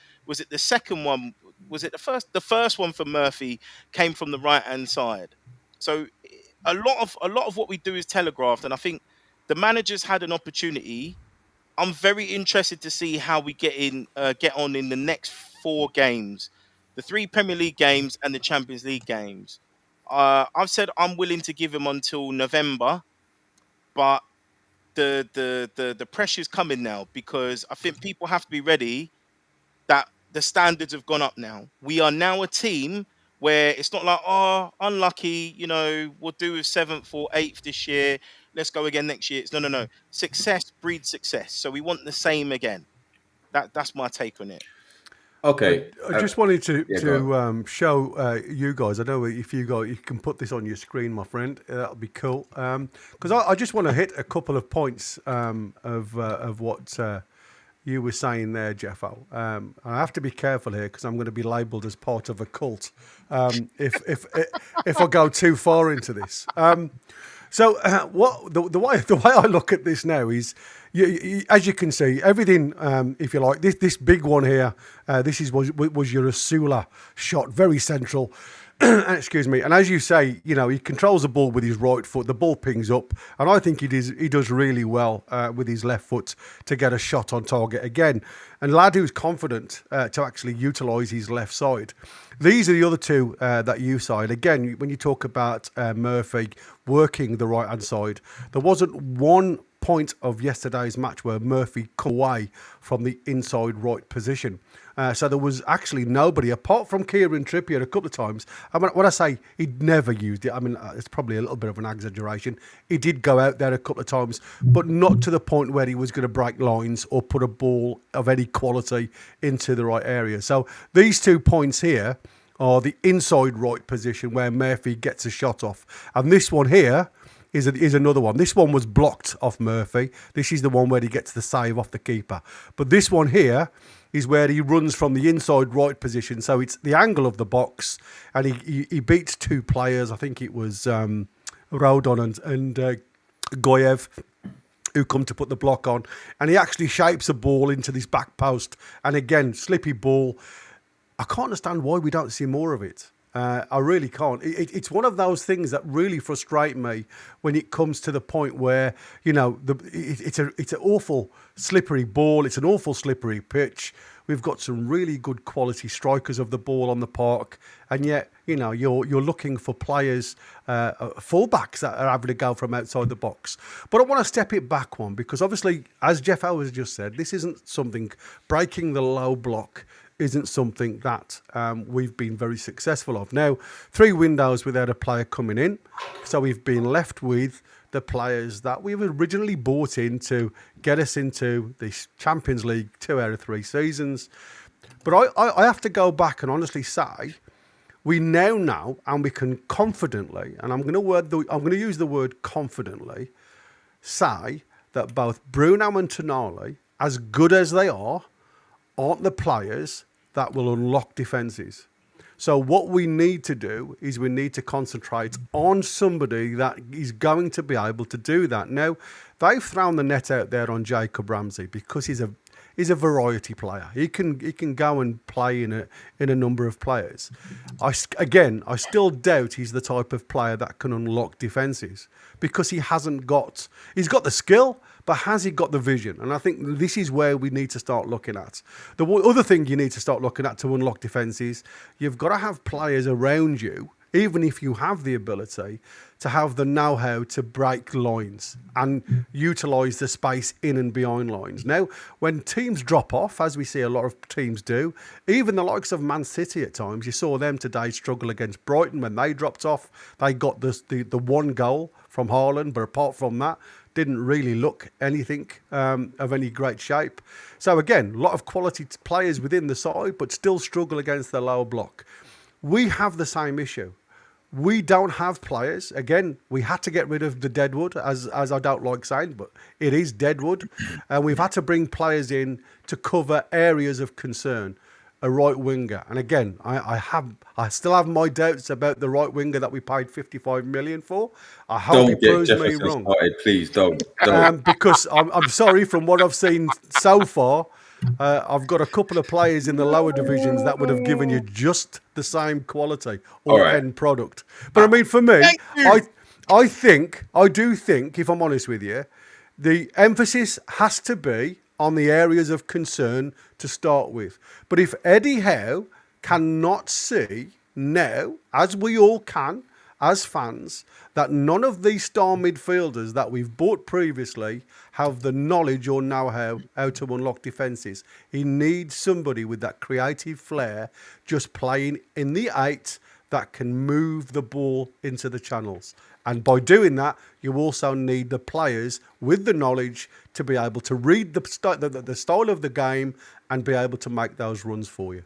second one? Was it the first? The first one for Murphy came from the right-hand side. So a lot of what we do is telegraphed, and I think the manager's had an opportunity. I'm very interested to see how we get on in the next 4 games, the 3 Premier League games and the Champions League games. I've said I'm willing to give him until November, but the pressure's coming now because I think people have to be ready that the standards have gone up now. We are now a team where it's not like, unlucky, we'll do with 7th or 8th this year. Let's go again next year. It's no. Success breeds success. So we want the same again. That's my take on it. Okay. I just wanted to yeah, go on. show you guys. I know if you can put this on your screen, my friend, that'll be cool. Because I just want to hit a couple of points of what you were saying there, Jeffo. I have to be careful here because I'm going to be labelled as part of a cult if I go too far into this. So what the way I look at this now is, as you can see, everything. If you like, this big one here, this was your Osula shot, very central. Excuse me. And as you say, he controls the ball with his right foot. The ball pings up, and I think he does really well with his left foot to get a shot on target again. And lad who's confident to actually utilise his left side. These are the other two that you side. Again, when you talk about Murphy working the right hand side, there wasn't one point of yesterday's match where Murphy come away from the inside right position. So there was actually nobody, apart from Kieran Trippier a couple of times. I mean, when I say he'd never used it, I mean, it's probably a little bit of an exaggeration. He did go out there a couple of times, but not to the point where he was going to break lines or put a ball of any quality into the right area. So these 2 points here are the inside right position where Murphy gets a shot off. And this one here is another one. This one was blocked off Murphy. This is the one where he gets the save off the keeper. But this one here is where he runs from the inside right position. So it's the angle of the box, and he beats two players. I think it was Rodon and Goyev, who come to put the block on. And he actually shapes a ball into this back post. And again, slippy ball. I can't understand why we don't see more of it. I really can't. It's one of those things that really frustrate me when it comes to the point where, it's an awful slippery ball. It's an awful slippery pitch. We've got some really good quality strikers of the ball on the park, and yet, you're looking for players, fullbacks that are having to go from outside the box. But I want to step it back one, because obviously, as Jeff Howard just said, this isn't something, breaking the low block isn't something that we've been very successful of. Now, 3 windows without a player coming in, so we've been left with the players that we've originally bought in to get us into the Champions League 2 out of 3 seasons. But I have to go back and honestly say, we now know, and we can confidently, and I'm going to use the word confidently, say that both Bruno and Toon Army, as good as they are, aren't the players that will unlock defences. So what we need to do is we need to concentrate on somebody that is going to be able to do that. Now, they've thrown the net out there on Jacob Ramsey because he's a variety player. He can go and play in a number of players. I still doubt he's the type of player that can unlock defences because he's got the skill, but has he got the vision? And I think this is where we need to start looking at. The other thing you need to start looking at to unlock defences, you've got to have players around you, even if you have the ability, to have the know-how to break lines and utilise the space in and behind lines. Now, when teams drop off, as we see a lot of teams do, even the likes of Man City at times, you saw them today struggle against Brighton when they dropped off. They got the one goal from Haaland, but apart from that, didn't really look anything of any great shape. So again, a lot of quality players within the side, but still struggle against the lower block. We have the same issue. We don't have players. Again, we had to get rid of the deadwood, as I don't like saying, but it is deadwood. And we've had to bring players in to cover areas of concern. A right winger. And again, I still have my doubts about the right winger that we paid 55 million for. I hope he proves me wrong. Started, please don't. Because I'm sorry, from what I've seen so far, I've got a couple of players in the lower divisions that would have given you just the same quality or end product. But I mean, for me, I do think, if I'm honest with you, the emphasis has to be on the areas of concern to start with. But if Eddie Howe cannot see now, as we all can, as fans, that none of these star midfielders that we've bought previously have the knowledge or know-how to unlock defences, he needs somebody with that creative flair just playing in the 8 that can move the ball into the channels. And by doing that, you also need the players with the knowledge to be able to read the style of the game and be able to make those runs for you.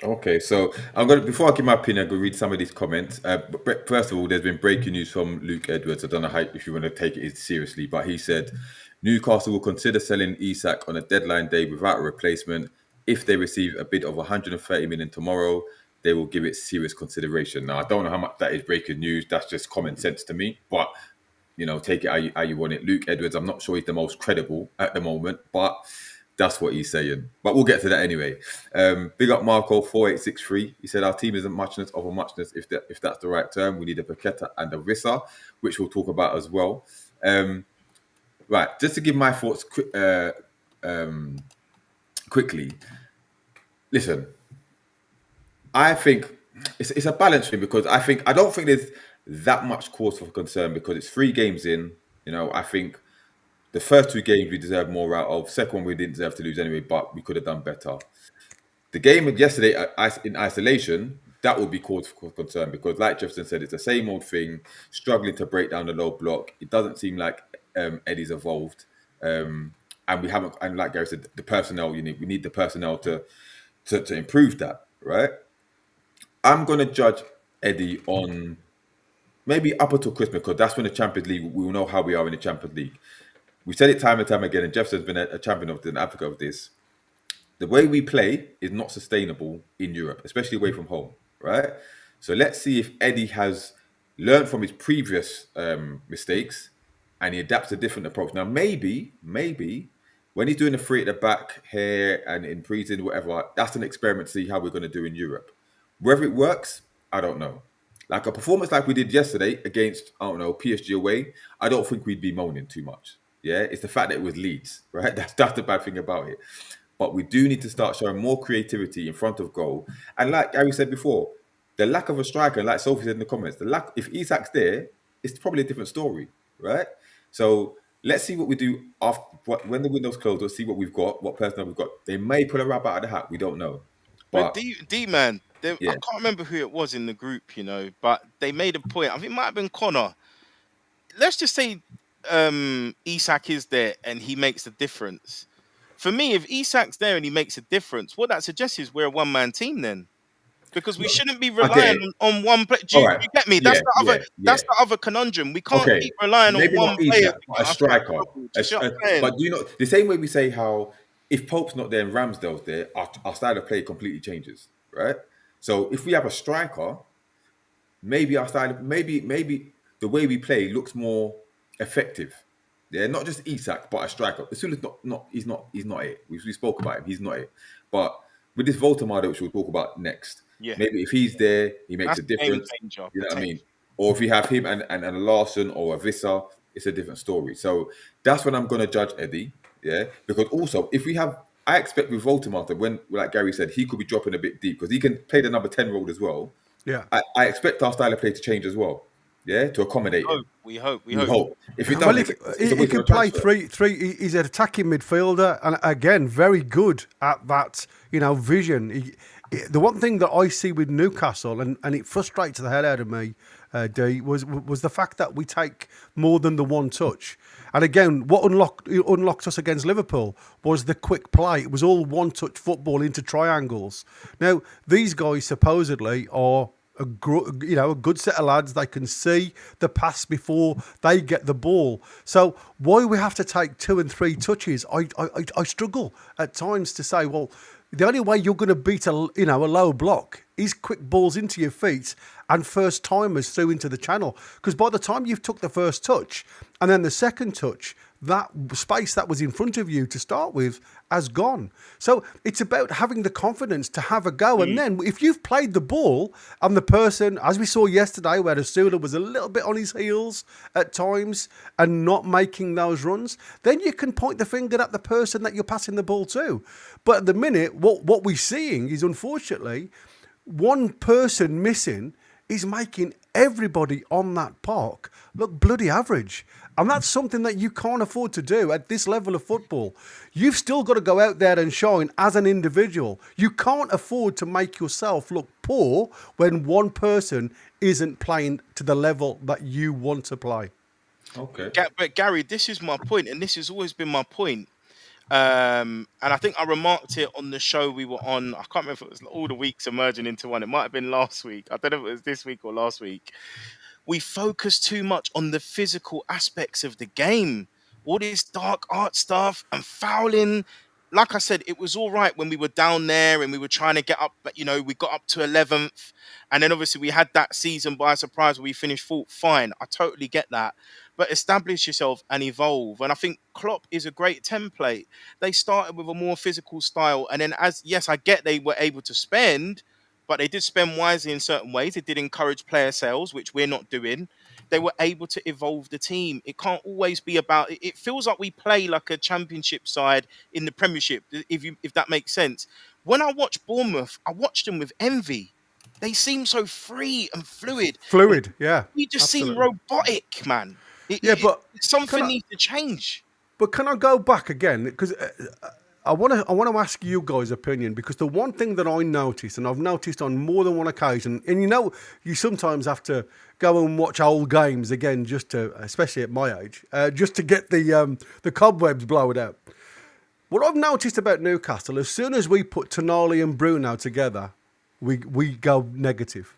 Okay, so I'm gonna before I give my opinion, I'm gonna read some of these comments. First of all, there's been breaking news from Luke Edwards. I don't know how if you want to take it seriously, but he said Newcastle will consider selling Isak on a deadline day without a replacement. If they receive a bid of 130 million tomorrow, they will give it serious consideration. Now, I don't know how much that is breaking news. That's just common sense to me, but take it how you want it. Luke Edwards, I'm not sure he's the most credible at the moment, but that's what he's saying. But we'll get to that anyway. Big up Marco 4863. He said our team isn't muchness of a muchness, if that's the right term. We need a Paqueta and a Rissa, which we'll talk about as well. Right, just to give my thoughts quickly. Listen, I think it's a balance thing because I don't think there's that much cause for concern because it's 3 games in. I think the first 2 games we deserve more out of. Second one we didn't deserve to lose anyway, but we could have done better. The game of yesterday in isolation, that would be cause for concern because, like Jefferson said, it's the same old thing, struggling to break down the low block. It doesn't seem like Eddie's evolved, and we haven't. And like Gary said, the personnel we need the personnel to improve that, right? I'm gonna judge Eddie on maybe up until Christmas because that's when the Champions League. We will know how we are in the Champions League. We said it time and time again, and Jefferson's been a champion of an advocate of this. The way we play is not sustainable in Europe, especially away from home, right? So let's see if Eddie has learned from his previous mistakes and he adapts a different approach. Now, maybe when he's doing the 3 at the back here and in pre-season, whatever, that's an experiment to see how we're going to do in Europe. Whether it works, I don't know. Like a performance like we did yesterday against, I don't know, PSG away, I don't think we'd be moaning too much. Yeah, it's the fact that it was Leeds, right? That's the bad thing about it. But we do need to start showing more creativity in front of goal. And like Gary said before, the lack of a striker, like Sophie said in the comments, if Isak's there, it's probably a different story, right? So let's see what we do when the window's closed. Let's see what we've got, what personnel we've got. They may pull a rabbit out of the hat. We don't know. But But D man, I yeah, can't remember who it was in the group, but they made a point. I think it might have been Connor. Let's just say Isak is there and he makes the difference. For me, if Isak's there and he makes a difference, what that suggests is we're a one-man team then. Because we shouldn't be I get relying it. on one player. Do All you right. get me? Yeah, That's the other conundrum. We can't Okay, keep relying on maybe one not player Isak, to but get a us out of striker. trouble. Do you see what I'm saying? But the same way we say how if Pope's not there and Ramsdale's there, our style of play completely changes, right? So if we have a striker, maybe our style, maybe the way we play looks more effective. Yeah, not just Isak, but a striker. Osula's he's not it. We spoke about him. He's not it. But with this Woltemade, which we'll talk about next, Yeah, maybe if he's there, he makes that's a a game difference. changer. You know what I mean? Or if you have him and a Larson or a Vissa, it's a different story. So that's when I'm going to judge Eddie. Yeah, because also if we have, I expect with Woltemade, when like Gary said, he could be dropping a bit deep because he can play the number 10 role as well. Yeah. I expect our style of play to change as well. Yeah, to accommodate him. We hope. We hope. If it Well, doesn't, it's a he waste can of a play transfer. three. He's an attacking midfielder, and again, very good at that. Vision. The one thing that I see with Newcastle, and it frustrates the hell out of me, D, was the fact that we take more than the one touch. And again, what unlocked us against Liverpool was the quick play. It was all one-touch football into triangles. Now, these guys supposedly are a good set of lads. They can see the pass before they get the ball. So why we have to take 2 and 3 touches? I struggle at times to say, well, the only way you're going to beat a low block is quick balls into your feet and first timers through into the channel. Because by the time you've took the first touch and then the second touch, that space that was in front of you to start with has gone. So it's about having the confidence to have a go. And then if you've played the ball and the person, as we saw yesterday, where Osula was a little bit on his heels at times and not making those runs, then you can point the finger at the person that you're passing the ball to. But at the minute, what we're seeing is, unfortunately, one person missing is making everybody on that park look bloody average. And that's something that you can't afford to do at this level of football. You've still got to go out there and shine as an individual. You can't afford to make yourself look poor when one person isn't playing to the level that you want to play. Okay. But Gary, this is my point, and this has always been my point. And I think I remarked it on the show we were on. I can't remember if it was all the weeks emerging into one. It might have been last week. I don't know if it was this week or last week. We focus too much on the physical aspects of the game. All this dark art stuff and fouling. Like I said, it was all right when we were down there and we were trying to get up, but we got up to 11th. And then obviously we had that season by surprise where we finished fourth. Fine. I totally get that. But establish yourself and evolve. And I think Klopp is a great template. They started with a more physical style. And then yes, I get they were able to spend, but they did spend wisely in certain ways. They did encourage player sales, which we're not doing. They were able to evolve the team. It can't always be about. It feels like we play like a championship side in the Premiership, if that makes sense. When I watch Bournemouth, I watched them with envy. They seem so free and fluid. Yeah. We just absolutely. seem robotic, man. But something needs to change. But can I go back again? Because I want to ask you guys' opinion, because the one thing that I noticed, and I've noticed on more than one occasion, and you sometimes have to go and watch old games again, just to, especially at my age, just to get the cobwebs blown out. What I've noticed about Newcastle, as soon as we put Tonali and Bruno together, we go negative.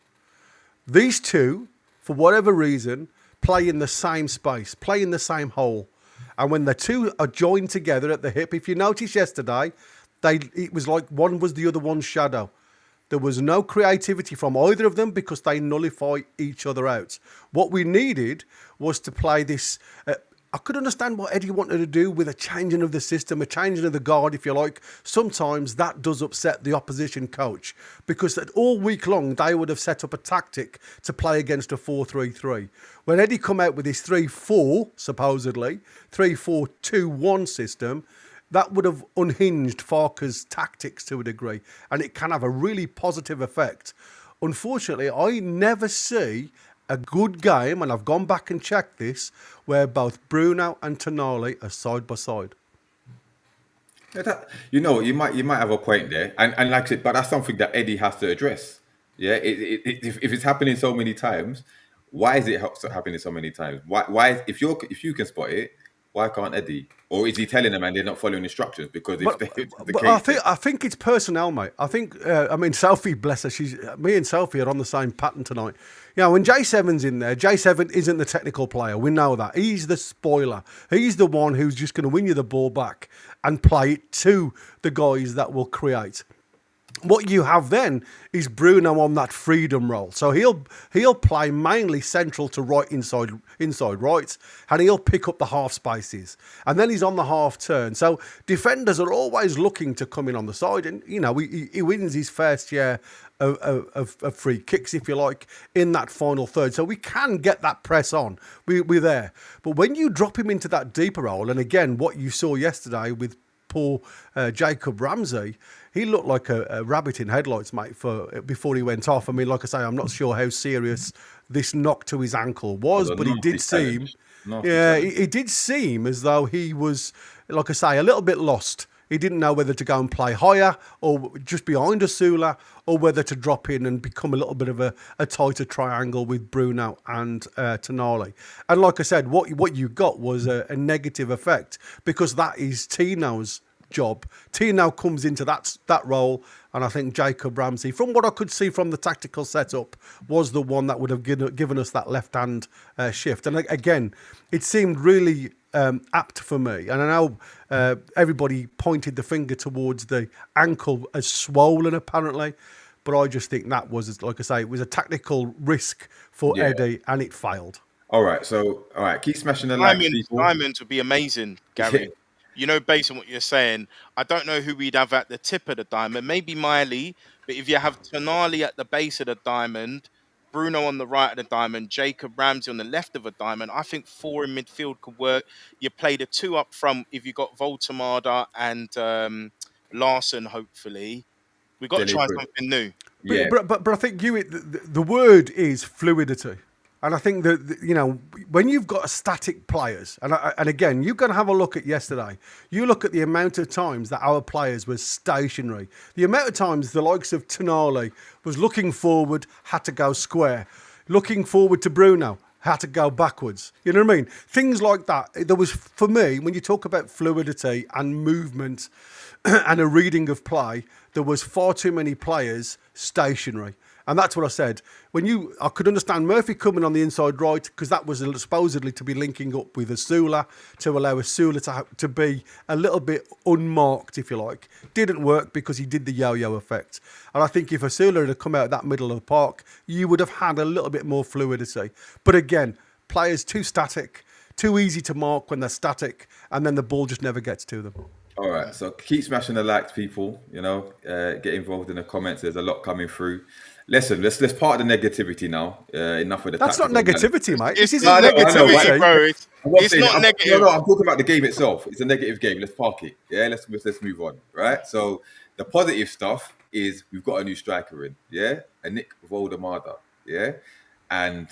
These two, for whatever reason, play in the same space, play in the same hole. And when the two are joined together at the hip, if you notice yesterday, it was like one was the other one's shadow. There was no creativity from either of them because they nullify each other out. What we needed was to play this. I could understand what Eddie wanted to do with a changing of the system, a changing of the guard, if you like. Sometimes that does upset the opposition coach, because that all week long they would have set up a tactic to play against a 4-3-3. When Eddie come out with his 3-4, supposedly, 3-4-2-1 system, that would have unhinged Farke's tactics to a degree, and it can have a really positive effect. Unfortunately, I never see a good game, and I've gone back and checked this, where both Bruno and Tonali are side by side. Yeah, you might have a point there, and like I said, but that's something that Eddie has to address. Yeah, if it's happening so many times, why is it happening so many times? Why if you can spot it, why can't Eddie? Or is he telling them and they're not following instructions? Because I think it's personnel, mate. I think Sophie, bless her, me and Sophie are on the same pattern tonight. When J7's in there, J7 isn't the technical player. We know that. He's the spoiler. He's the one who's just going to win you the ball back and play it to the guys that will create. What you have then is Bruno on that freedom role. So he'll play mainly central to right, inside right, and he'll pick up the half spaces. And then he's on the half turn. So defenders are always looking to come in on the side, and he wins his fair share of free kicks, if you like, in that final third. So we can get that press on. We're there. But when you drop him into that deeper role, and again, what you saw yesterday with poor Jacob Ramsey, he looked like a rabbit in headlights, mate, before he went off. I mean, like I say, I'm not sure how serious this knock to his ankle was, but it did seem, it did seem as though he was, like I say, a little bit lost. He didn't know whether to go and play higher or just behind Osula, or whether to drop in and become a little bit of a tighter triangle with Bruno and Tonali. And like I said, what you got was a negative effect, because that is Tino's job. Tino comes into that role, and I think Jacob Ramsey, from what I could see from the tactical setup, was the one that would have given us that left-hand shift. And again, it seemed really apt for me. And I know everybody pointed the finger towards the ankle as swollen, apparently. But I just think that was, like I say, it was a tactical risk for Eddie, and it failed. All right, keep smashing the like. Diamonds would be amazing, Gary. Based on what you're saying, I don't know who we'd have at the tip of the diamond. Maybe Miley, but if you have Tonali at the base of the diamond, Bruno on the right of the diamond, Jacob Ramsey on the left of a diamond, I think 4 in midfield could work. You play the 2 up front if you got Woltemade and Larson, hopefully. We've got to try something new. Yeah. But I think the word is fluidity. And I think that, when you've got static players, and again, you're going to have a look at yesterday. You look at the amount of times that our players were stationary. The amount of times the likes of Tonali was looking forward, had to go square. Looking forward to Bruno, how to go backwards. You know what I mean? Things like that. There was, for me, when you talk about fluidity and movement and a reading of play, there was far too many players stationary. And that's what I said. I could understand Murphy coming on the inside right, because that was supposedly to be linking up with Osula, to allow Osula to be a little bit unmarked, if you like. Didn't work because he did the yo-yo effect. And I think if Osula had come out that middle of the park, you would have had a little bit more fluidity. But again, players too static, too easy to mark when they're static, and then the ball just never gets to them. All right, so keep smashing the likes, people. Get involved in the comments. There's a lot coming through. Listen, let's part of the negativity now. Enough with the. That's not negativity, mate. This isn't negativity, bro. It's not negative. No, I'm talking about the game itself. It's a negative game. Let's park it. Yeah, let's move on. Right. So the positive stuff is we've got a new striker in. Yeah, a Nick Woltemade. Yeah, and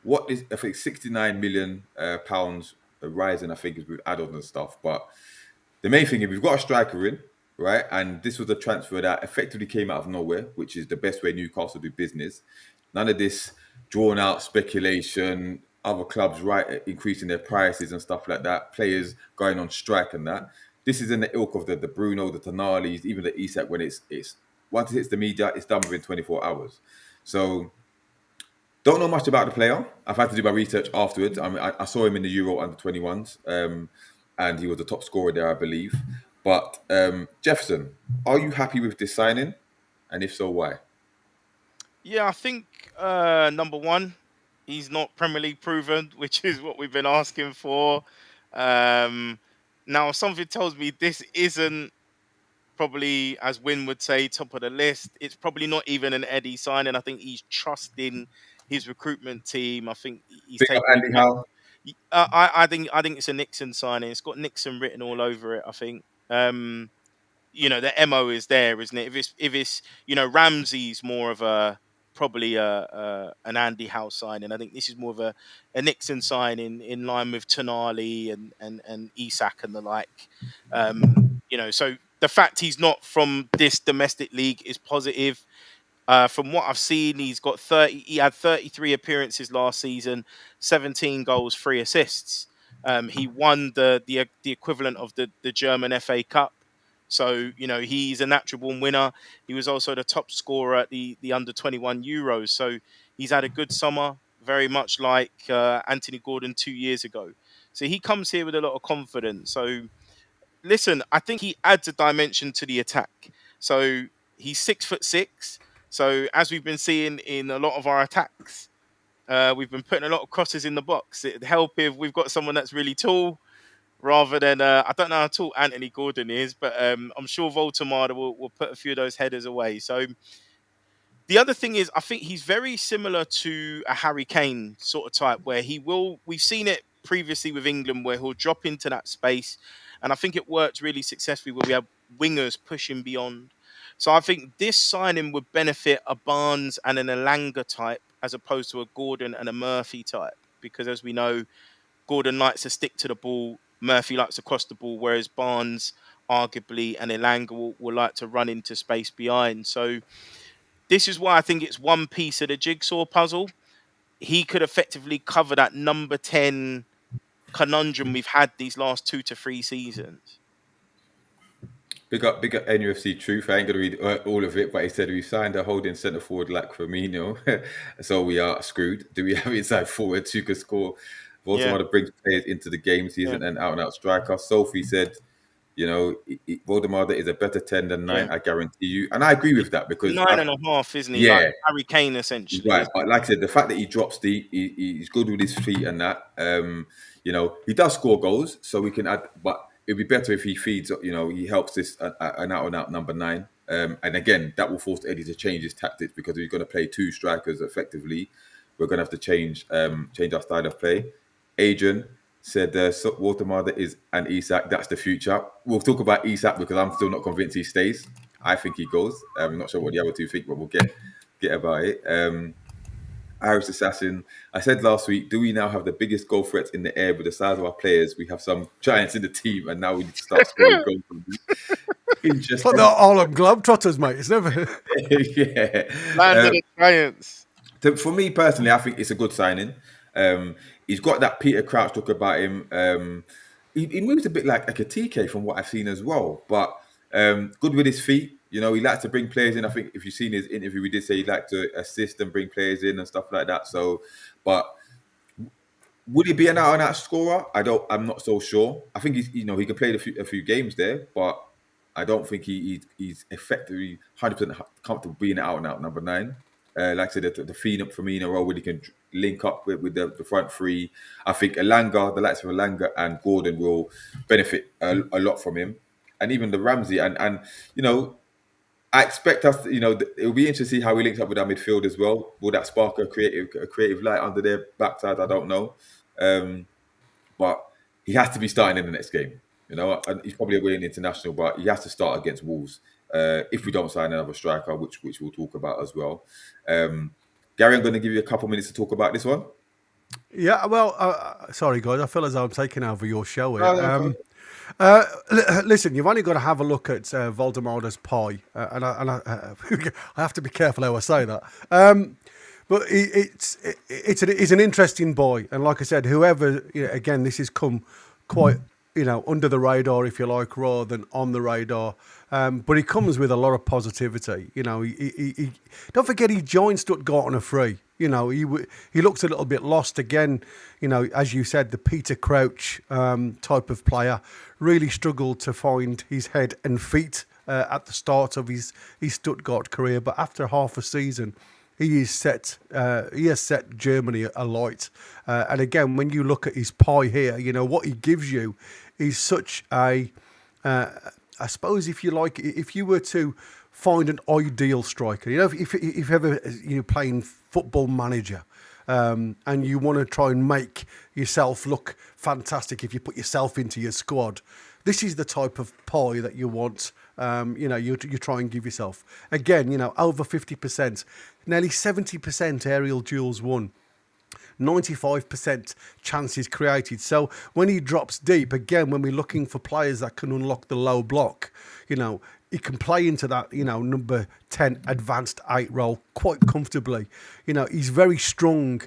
what is, I think, 69 million pounds rising. I think is with add-ons and stuff. But the main thing is we've got a striker in. Right, and this was a transfer that effectively came out of nowhere, which is the best way Newcastle do business. None of this drawn out speculation, other clubs increasing their prices and stuff like that, players going on strike and that. This is in the ilk of the Bruno, the Toon Armys, even the Isak. When it's once it hits the media, it's done within 24 hours. So don't know much about the player. I've had to do my research afterwards. I mean, I saw him in the Euro under 21s, and he was the top scorer there, I believe. But Jefferson, are you happy with this signing? And if so, why? Yeah, I think number one, he's not Premier League proven, which is what we've been asking for. Now, something tells me this isn't probably, as Win would say, top of the list. It's probably not even an Eddie signing. I think he's trusting his recruitment team. I think he's taking Andy Howe. I think it's a Nixon signing. It's got Nixon written all over it, I think. The MO is there, isn't it? If it's Ramsey's more of a probably an Andy Howe signing. I think this is more of a Nixon signing in line with Tonali and Isak and the like. So the fact he's not from this domestic league is positive. From what I've seen, he had 33 appearances last season, 17 goals, 3 assists. He won the equivalent of the German FA Cup. So, he's a natural born winner. He was also the top scorer at the under 21 Euros. So he's had a good summer, very much like Anthony Gordon 2 years ago. So he comes here with a lot of confidence. So listen, I think he adds a dimension to the attack. So he's 6'6". So as we've been seeing in a lot of our attacks, we've been putting a lot of crosses in the box. It'd help if we've got someone that's really tall, rather than I don't know how tall Anthony Gordon is, but I'm sure Woltemade will put a few of those headers away. So the other thing is, I think he's very similar to a Harry Kane sort of type, where we've seen it previously with England, where he'll drop into that space, and I think it worked really successfully where we have wingers pushing beyond. So I think this signing would benefit a Barnes and an Elanga type as opposed to a Gordon and a Murphy type. Because as we know, Gordon likes to stick to the ball, Murphy likes to cross the ball, whereas Barnes, arguably, and Elanga will like to run into space behind. So this is why I think it's one piece of the jigsaw puzzle. He could effectively cover that number 10 conundrum we've had these last 2 to 3 seasons. Big up NUFC Truth. I ain't going to read all of it, but he said we signed a holding centre forward like Firmino, so we are screwed. Do we have inside forwards who could score? Woltemade brings players into the games. He isn't an out-and-out striker. Sophie said, Woltemade is a better 10 than 9, I guarantee you. And I agree with that because 9.5, isn't he? Yeah. Like Harry Kane, essentially. Right, but like I said, the fact that he drops he's good with his feet and that. He does score goals, so we can add, but it'd be better if he feeds, he helps this an out-and-out number 9. And again, that will force Eddie to change his tactics because he's going to play 2 strikers effectively. We're going to have to change our style of play. Adrian said Woltemade is an Isak. That's the future. We'll talk about Isak because I'm still not convinced he stays. I think he goes. I'm not sure what the other two think, but we'll get about it. Irish Assassin. I said last week, do we now have the biggest goal threats in the air with the size of our players? We have some giants in the team, and now we need to start scoring goals. Interesting. It's like the Harlem Globetrotters, mate. It's never. Land of the Giants. For me personally, I think it's a good signing. He's got that Peter Crouch look about him. He moves a bit like a TK from what I've seen as well, but good with his feet. You know, he likes to bring players in. I think if you've seen his interview, we did say he'd like to assist and bring players in and stuff like that. So, but would he be an out-and-out scorer? I'm not so sure. I think he can play a few games there, but I don't think he's effectively 100% comfortable being an out-and-out number 9. Like I said, the Firmino role where he can link up with the front three. I think Elanga, the likes of Elanga and Gordon will benefit a lot from him, and even the Ramsey and I expect us. It'll be interesting to see how he links up with our midfield as well. Will that spark a creative light under their backside? I don't know. But he has to be starting in the next game. And he's probably away in the international, but he has to start against Wolves if we don't sign another striker, which we'll talk about as well. Gary, I'm going to give you a couple minutes to talk about this one. Yeah, well, sorry guys, I feel as though I'm taking over your show here. No. Listen, you've only got to have a look at Woltemade's pie, and I have to be careful how I say that. But it's an interesting boy, and like I said, whoever again, this has come quite under the radar, if you like, rather than on the radar. But he comes with a lot of positivity. He don't forget he joined Stuttgart on a free. He looks a little bit lost again. As you said, the Peter Crouch type of player really struggled to find his head and feet at the start of his Stuttgart career. But after half a season, he has set Germany alight. And again, when you look at his pie here, what he gives you is such a, I suppose, if you like, if you were to find an ideal striker, if ever you're playing Football Manager, and you want to try and make yourself look fantastic if you put yourself into your squad, this is the type of pie that you want. You try and give yourself. Again, over 50%, nearly 70% aerial duels won. 95% chances created. So when he drops deep, again, when we're looking for players that can unlock the low block, he can play into that, number 10 advanced 8 role quite comfortably. He's very strong.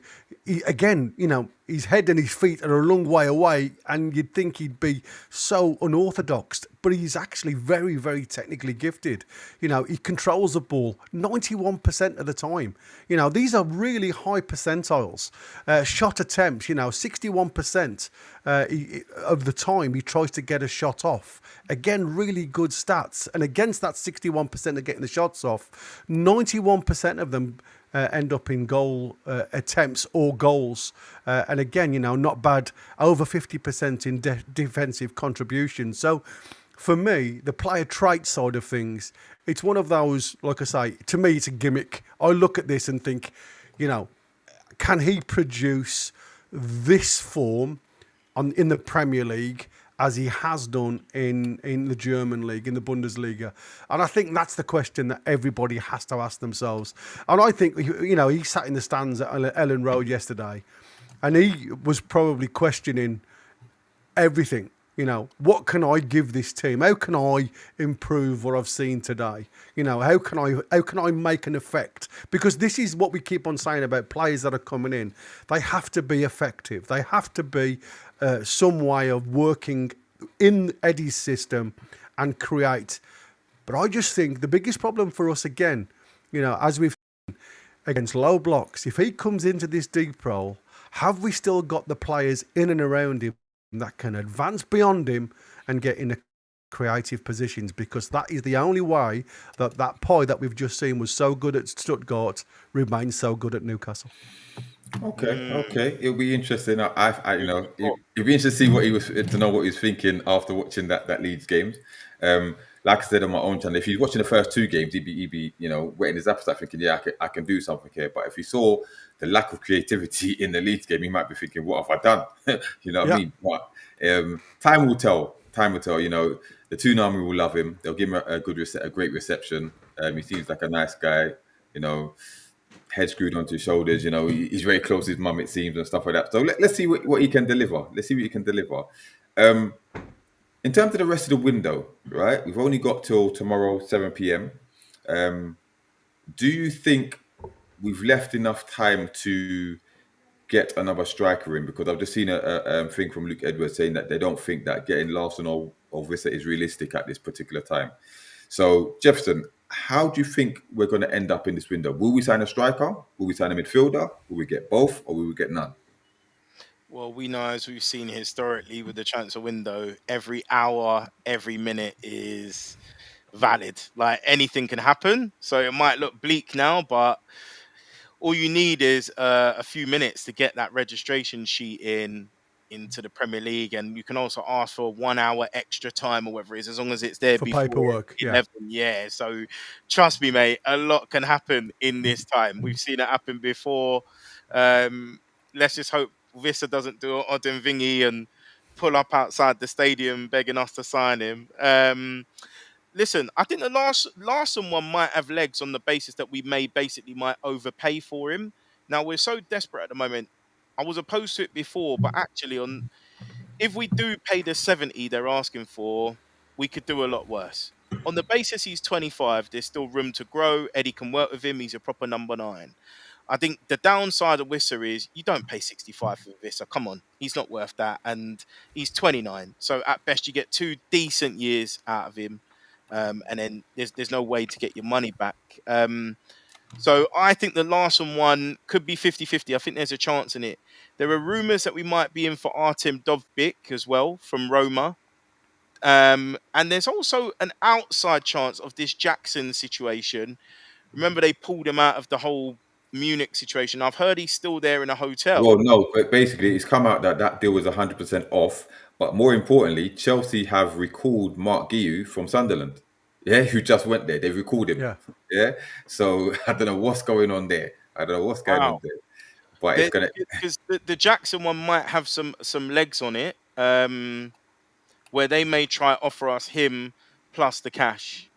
His head and his feet are a long way away, and you'd think he'd be so unorthodox, but he's actually very, very technically gifted. He controls the ball 91% of the time. These are really high percentiles. Shot attempts, 61% of the time he tries to get a shot off. Again, really good stats. And against that 61% of getting the shots off, 91% of them end up in goal attempts or goals. And again, not bad, over 50% in defensive contributions. So for me, the player trait side of things, it's one of those, like I say, to me, it's a gimmick. I look at this and think, can he produce this form in the Premier League as he has done in the German league, in the Bundesliga? And I think that's the question that everybody has to ask themselves. And I think, he sat in the stands at Ellen Road yesterday, and he was probably questioning everything. What can I give this team? How can I improve what I've seen today? How can I make an effect? Because this is what we keep on saying about players that are coming in. They have to be effective. They have to be some way of working in Eddie's system and create. But I just think the biggest problem for us, again, as we've seen against low blocks, if he comes into this deep role, have we still got the players in and around him that can advance beyond him and get in creative positions? Because that is the only way that pie that we've just seen was so good at Stuttgart remains so good at Newcastle. Okay. It'll be interesting. It'll be interesting to see what he was thinking after watching that Leeds games. Like I said on my own channel, if he's watching the first 2 games, he'd be wetting his appetite, thinking, yeah, I can do something here. But if he saw the lack of creativity in the Leeds game, he might be thinking, what have I done? What I mean? But time will tell. The Toon Army will love him. They'll give him a great reception. He seems like a nice guy. Head screwed onto his shoulders. He's very close to his mum, it seems, and stuff like that. So let's see what he can deliver. In terms of the rest of the window, right? We've only got till tomorrow, 7 p.m. Do you think we've left enough time to get another striker in? Because I've just seen a thing from Luke Edwards saying that they don't think that getting Larson or Vissa is realistic at this particular time. So, Jefferson, how do you think we're going to end up in this window? Will we sign a striker? Will we sign a midfielder? Will we get both, or will we get none? Well, we know, as we've seen historically with the transfer window, every hour, every minute is valid. Like, anything can happen. So it might look bleak now, but all you need is a few minutes to get that registration sheet into the Premier League, and you can also ask for 1 hour extra time or whatever it is, as long as it's there For before paperwork, yeah. 11. Yeah, so trust me, mate, a lot can happen in this time. We've seen it happen before. Let's just hope Vissa doesn't do an Odin Vingy and pull up outside the stadium begging us to sign him. Listen, I think the Larson one might have legs on the basis that we might overpay for him. Now, we're so desperate at the moment. I was opposed to it before, but actually, if we do pay the 70 they're asking for, we could do a lot worse. On the basis he's 25, there's still room to grow. Eddie can work with him. He's a proper number 9. I think the downside of Wissa is you don't pay 65 for Wissa. Come on, he's not worth that. And he's 29. So at best, you get 2 decent years out of him. And then there's no way to get your money back. So I think the Larson one could be 50-50. I think there's a chance in it. There are rumours that we might be in for Artem Dovbyk as well from Roma. And there's also an outside chance of this Jackson situation. Remember, they pulled him out of the whole Munich situation. I've heard he's still there in a hotel. Well, no, but basically it's come out that deal was 100% off. But more importantly, Chelsea have recalled Mark Guiu from Sunderland. Yeah, who just went there. They recalled him. Yeah. So I don't know what's going on there. But it's gonna. Because the Jackson one might have some legs on it, where they may try offer us him plus the cash.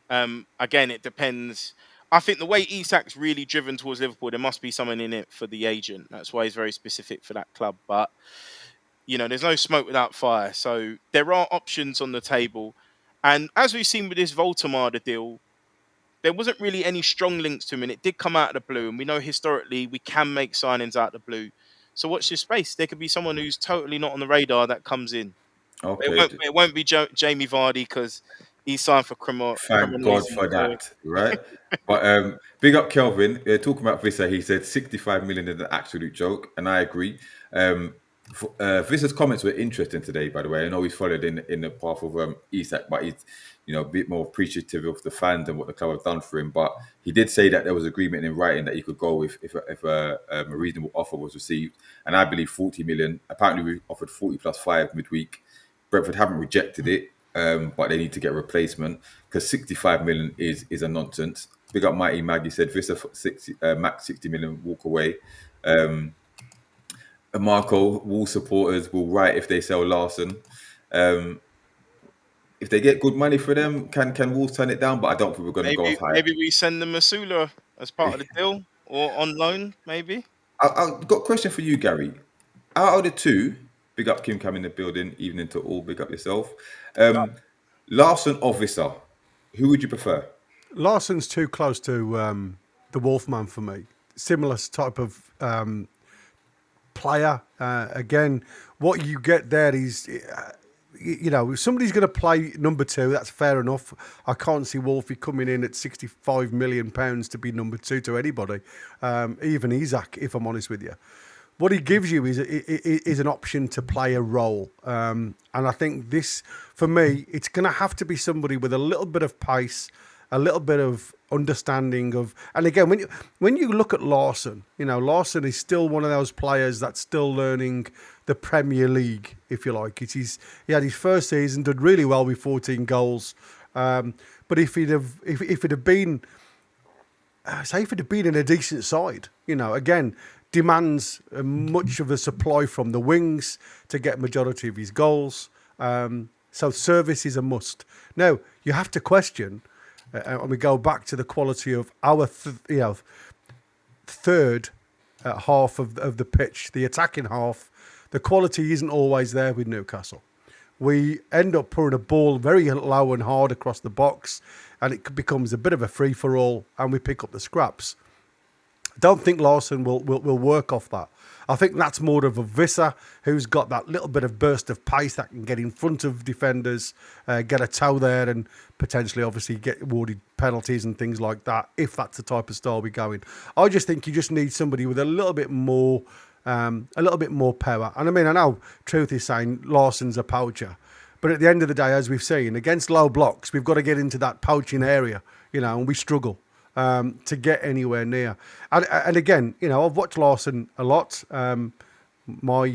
Again, it depends. I think the way Isak's really driven towards Liverpool, there must be someone in it for the agent. That's why he's very specific for that club. But, there's no smoke without fire. So there are options on the table. And as we've seen with this Woltemade deal, there wasn't really any strong links to him. And it did come out of the blue. And we know historically we can make signings out of the blue. So watch this space. There could be someone who's totally not on the radar that comes in. Okay. It won't be Jamie Vardy because he signed for criminal. Thank God for that, right? But big up Kelvin. Talking about Vissa, he said 65 million is an absolute joke, and I agree. Vissa's comments were interesting today, by the way. I know he's followed in the path of Isak, but he's a bit more appreciative of the fans and what the club have done for him. But he did say that there was agreement in writing that he could go if a reasonable offer was received, and I believe 40 million. Apparently, we offered 40 plus 5 midweek. Brentford haven't rejected it. But they need to get a replacement because 65 million is a nonsense. Big up Mighty Maggie said Vissa max 60 million, walk away. Marco, Wolves supporters will write if they sell Larson. If they get good money for them, can Wolves turn it down? But I don't think we're going to go off high. Maybe we send them Osula as part of the deal or on loan, maybe. I've got a question for you, Gary. Out of the two, big up Kim Cam in the building, evening to all, big up yourself. Larson or Vissa, who would you prefer? Larson's too close to the Wolfman for me. Similar type of player. Again, what you get there is, if somebody's going to play number 2, that's fair enough. I can't see Wolfie coming in at £65 million to be number 2 to anybody, even Isak, if I'm honest with you. What he gives you is an option to play a role. And I think this, for me, it's going to have to be somebody with a little bit of pace, a little bit of understanding of... And again, when you look at Larson, Larson is still one of those players that's still learning the Premier League, if you like. He had his first season, did really well with 14 goals. But if it had been in a decent side, again... demands much of the supply from the wings to get majority of his goals. So service is a must. Now, you have to question, and we go back to the quality of our third half of the pitch, the attacking half. The quality isn't always there with Newcastle. We end up putting a ball very low and hard across the box, and it becomes a bit of a free-for-all, and we pick up the scraps. don't think Larson will work off that. I think that's more of a Visser who's got that little bit of burst of pace that can get in front of defenders, get a toe there, and potentially, obviously, get awarded penalties and things like that. If that's the type of style we're going, I just think you just need somebody with a little bit more power. And I mean, I know Truth is saying Larson's a poacher, but at the end of the day, as we've seen against low blocks, we've got to get into that poaching area, and we struggle to get anywhere near. And again, I've watched Larson a lot. My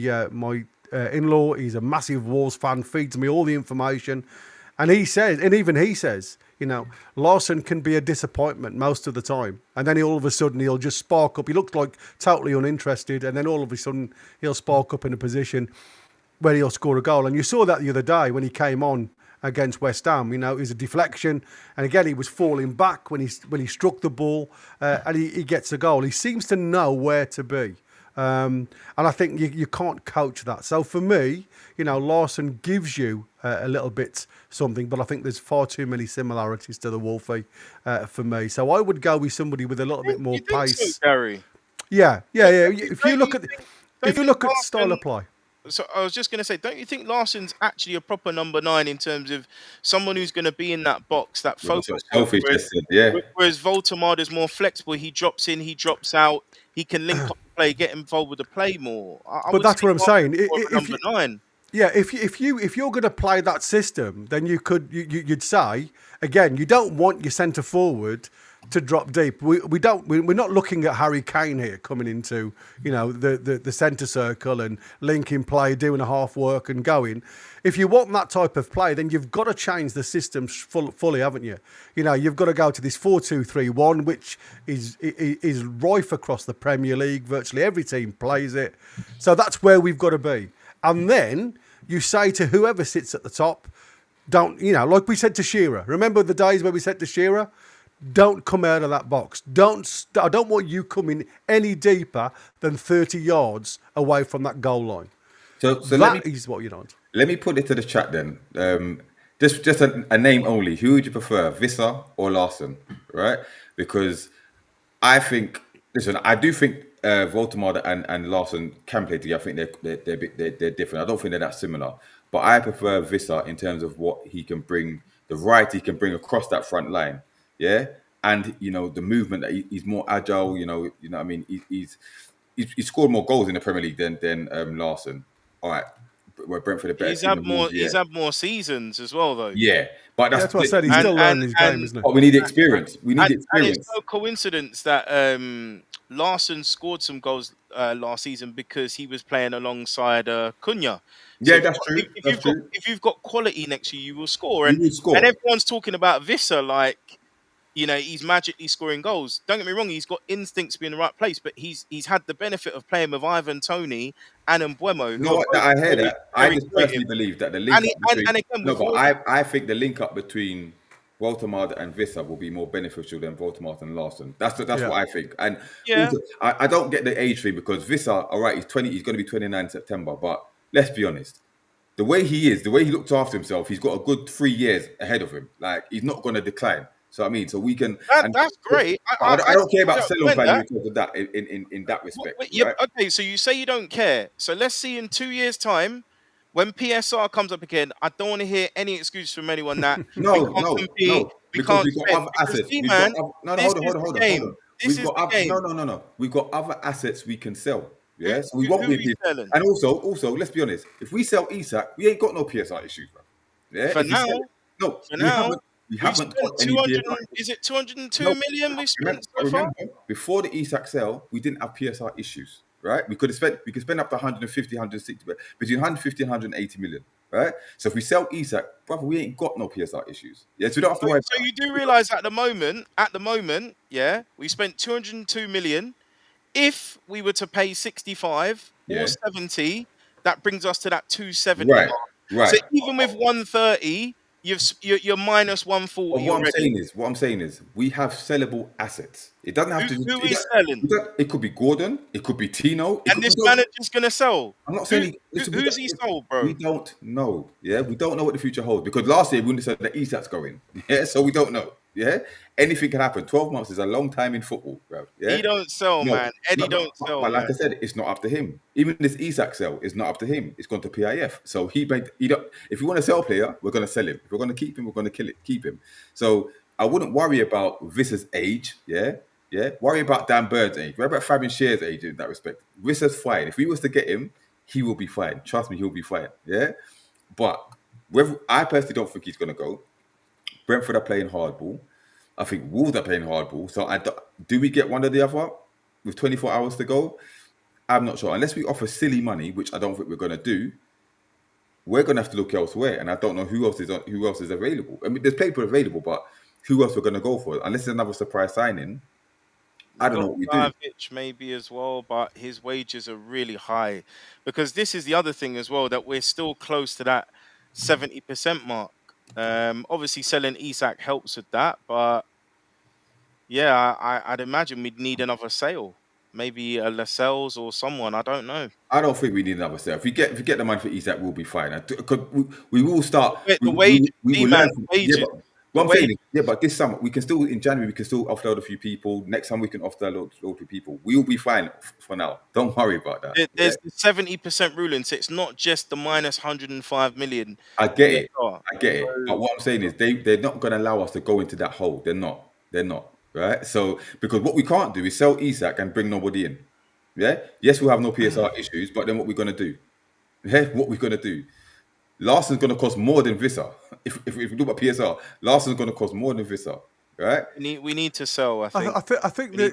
in-law, he's a massive Wolves fan, feeds me all the information. And even he says, Larson can be a disappointment most of the time. And then all of a sudden he'll just spark up. He looks like totally uninterested. And then all of a sudden he'll spark up in a position where he'll score a goal. And you saw that the other day when he came on against West Ham. It was a deflection, and again he was falling back when he struck the ball, and he gets a goal. He seems to know where to be, and I think you can't coach that. So for me, Larson gives you a little bit something, but I think there's far too many similarities to the Wolfie for me. So I would go with somebody with a little bit more pace. So, Gary? Yeah. If you look at style of play. So I was just going to say, don't you think Larson's actually a proper number 9 in terms of someone who's going to be in that box, that focus? Whereas Woltemade is more flexible. He drops in, he drops out. He can link up the play, get involved with the play more. But that's what I'm saying. Number 9. Yeah, if you're going to play that system, then you'd say again, you don't want your centre forward to drop deep. We're not looking at Harry Kane here coming into the centre circle and linking play, doing a half work and going. If you want that type of play, then you've got to change the system fully, haven't you? You've got to go to this 4-2-3-1, which is rife across the Premier League. Virtually every team plays it. So that's where we've got to be. And then you say to whoever sits at the top, like we said to Shearer. Remember the days where we said to Shearer, don't come out of that box. I don't want you coming any deeper than 30 yards away from that goal line. So that is what you don't. Let me put it to the chat then. Just a name only. Who would you prefer, Visser or Larson? Right? Because I do think Woltemade and Larson can play together. I think they're different. I don't think they're that similar. But I prefer Visser in terms of what he can bring, the variety he can bring across that front line. Yeah, and the movement that he's more agile. What I mean. He's scored more goals in the Premier League than Larson. All right, where Brentford are better. He's had more seasons as well, though. Yeah, but that's what I said. He's still learning his game, isn't it? But we need experience. And it's no coincidence that Larson scored some goals last season because he was playing alongside Cunha. Yeah, that's true. If you've got quality next to you, you will score. And everyone's talking about Visser like, he's magically scoring goals. Don't get me wrong, he's got instincts to be in the right place, but he's had the benefit of playing with Ivan Toney and Mbeumo. I hear that. I just personally believe that the link I think the link up between Woltemade and Visser will be more beneficial than Woltemade and Larson. That's what I think. And also, I don't get the age thing because Visser, all right, he's 20. He's going to be 29 in September. But let's be honest, the way he looks after himself, he's got a good 3 years ahead of him. Like he's not going to decline. So so we can. That's great. I don't care about sell-on value in terms of that in that respect. Right? Okay, so you say you don't care. So let's see in 2 years' time, when PSR comes up again, I don't want to hear any excuse from anyone that no. Because we've got other assets. Hold on. No. We've got other assets we can sell. Yeah, so we won't be selling. And also, let's be honest. If we sell Isak, we ain't got no PSR issues, bro. Yeah. For now. We haven't got any. Is it 202 million we've spent so far? Before the Isak sale, we didn't have PSR issues, right? We could spend up to 150, 160, but between 150 and 180 million, right? So if we sell Isak, brother, we ain't got no PSR issues. Yeah, so we don't have to worry. So you do realise at the moment, yeah, we spent 202 million. If we were to pay 65 or 70, that brings us to that 270 mark. Right. So even with 130. You're minus 140. What I'm saying is, we have sellable assets. It doesn't have to. Who is selling? It could be Gordon. It could be Tino. And this manager's gonna sell. I'm not saying who's he sold, bro. We don't know. Yeah, we don't know what the future holds because last year we wouldn't have said that Isak's going. Yeah, so we don't know. Yeah, anything can happen. 12 months is a long time in football, bro. Yeah, He don't sell, no, man. Eddie but, don't sell, but like man. I said, it's not up to him. Even this Isak sell is not up to him. It's gone to PIF. So he made. He don't. If you want to sell a player, we're going to sell him. If we're going to keep him, we're going to keep him. So I wouldn't worry about Vissa's age. Yeah, yeah. Worry about Dan Bird's age. Worry about Fabian Shear's age in that respect. Vissa's fine. If we was to get him, he will be fine. Trust me, he'll be fine. Yeah, but whether I personally don't think he's going to go. Brentford are playing hardball. I think Wolves are playing hardball. So do we get one or the other with 24 hours to go? I'm not sure. Unless we offer silly money, which I don't think we're going to do, we're going to have to look elsewhere. And I don't know who else is available. I mean, there's people available, but who else we're going to go for? Unless it's another surprise signing, I don't know what we do. Vlahovic maybe as well, but his wages are really high. Because this is the other thing as well, that we're still close to that 70% mark. Obviously selling Isak helps with that, but yeah, I'd imagine we'd need another sale. Maybe a Lascelles or someone, I don't know. I don't think we need another sale. If we get the money for Isak, we'll be fine. We will start. The wage, We will man, learn. wages. Yeah, but what I'm saying is, but this summer we can still in January we can still offload a few people. Next time we can offload a few people. We will be fine for now. Don't worry about that. There's the 70% ruling, so it's not just the minus 105 million. I get it. But what I'm saying is they're not going to allow us to go into that hole. They're not. Right. So because what we can't do is sell Isak and bring nobody in. Yeah. Yes, we'll have no PSR issues, but then what we're going to do? Yeah. What we're going to do? Larson's going to cost more than Vissa. If we do about PSR, Larson's going to cost more than Vissa. Right. We need to sell. I think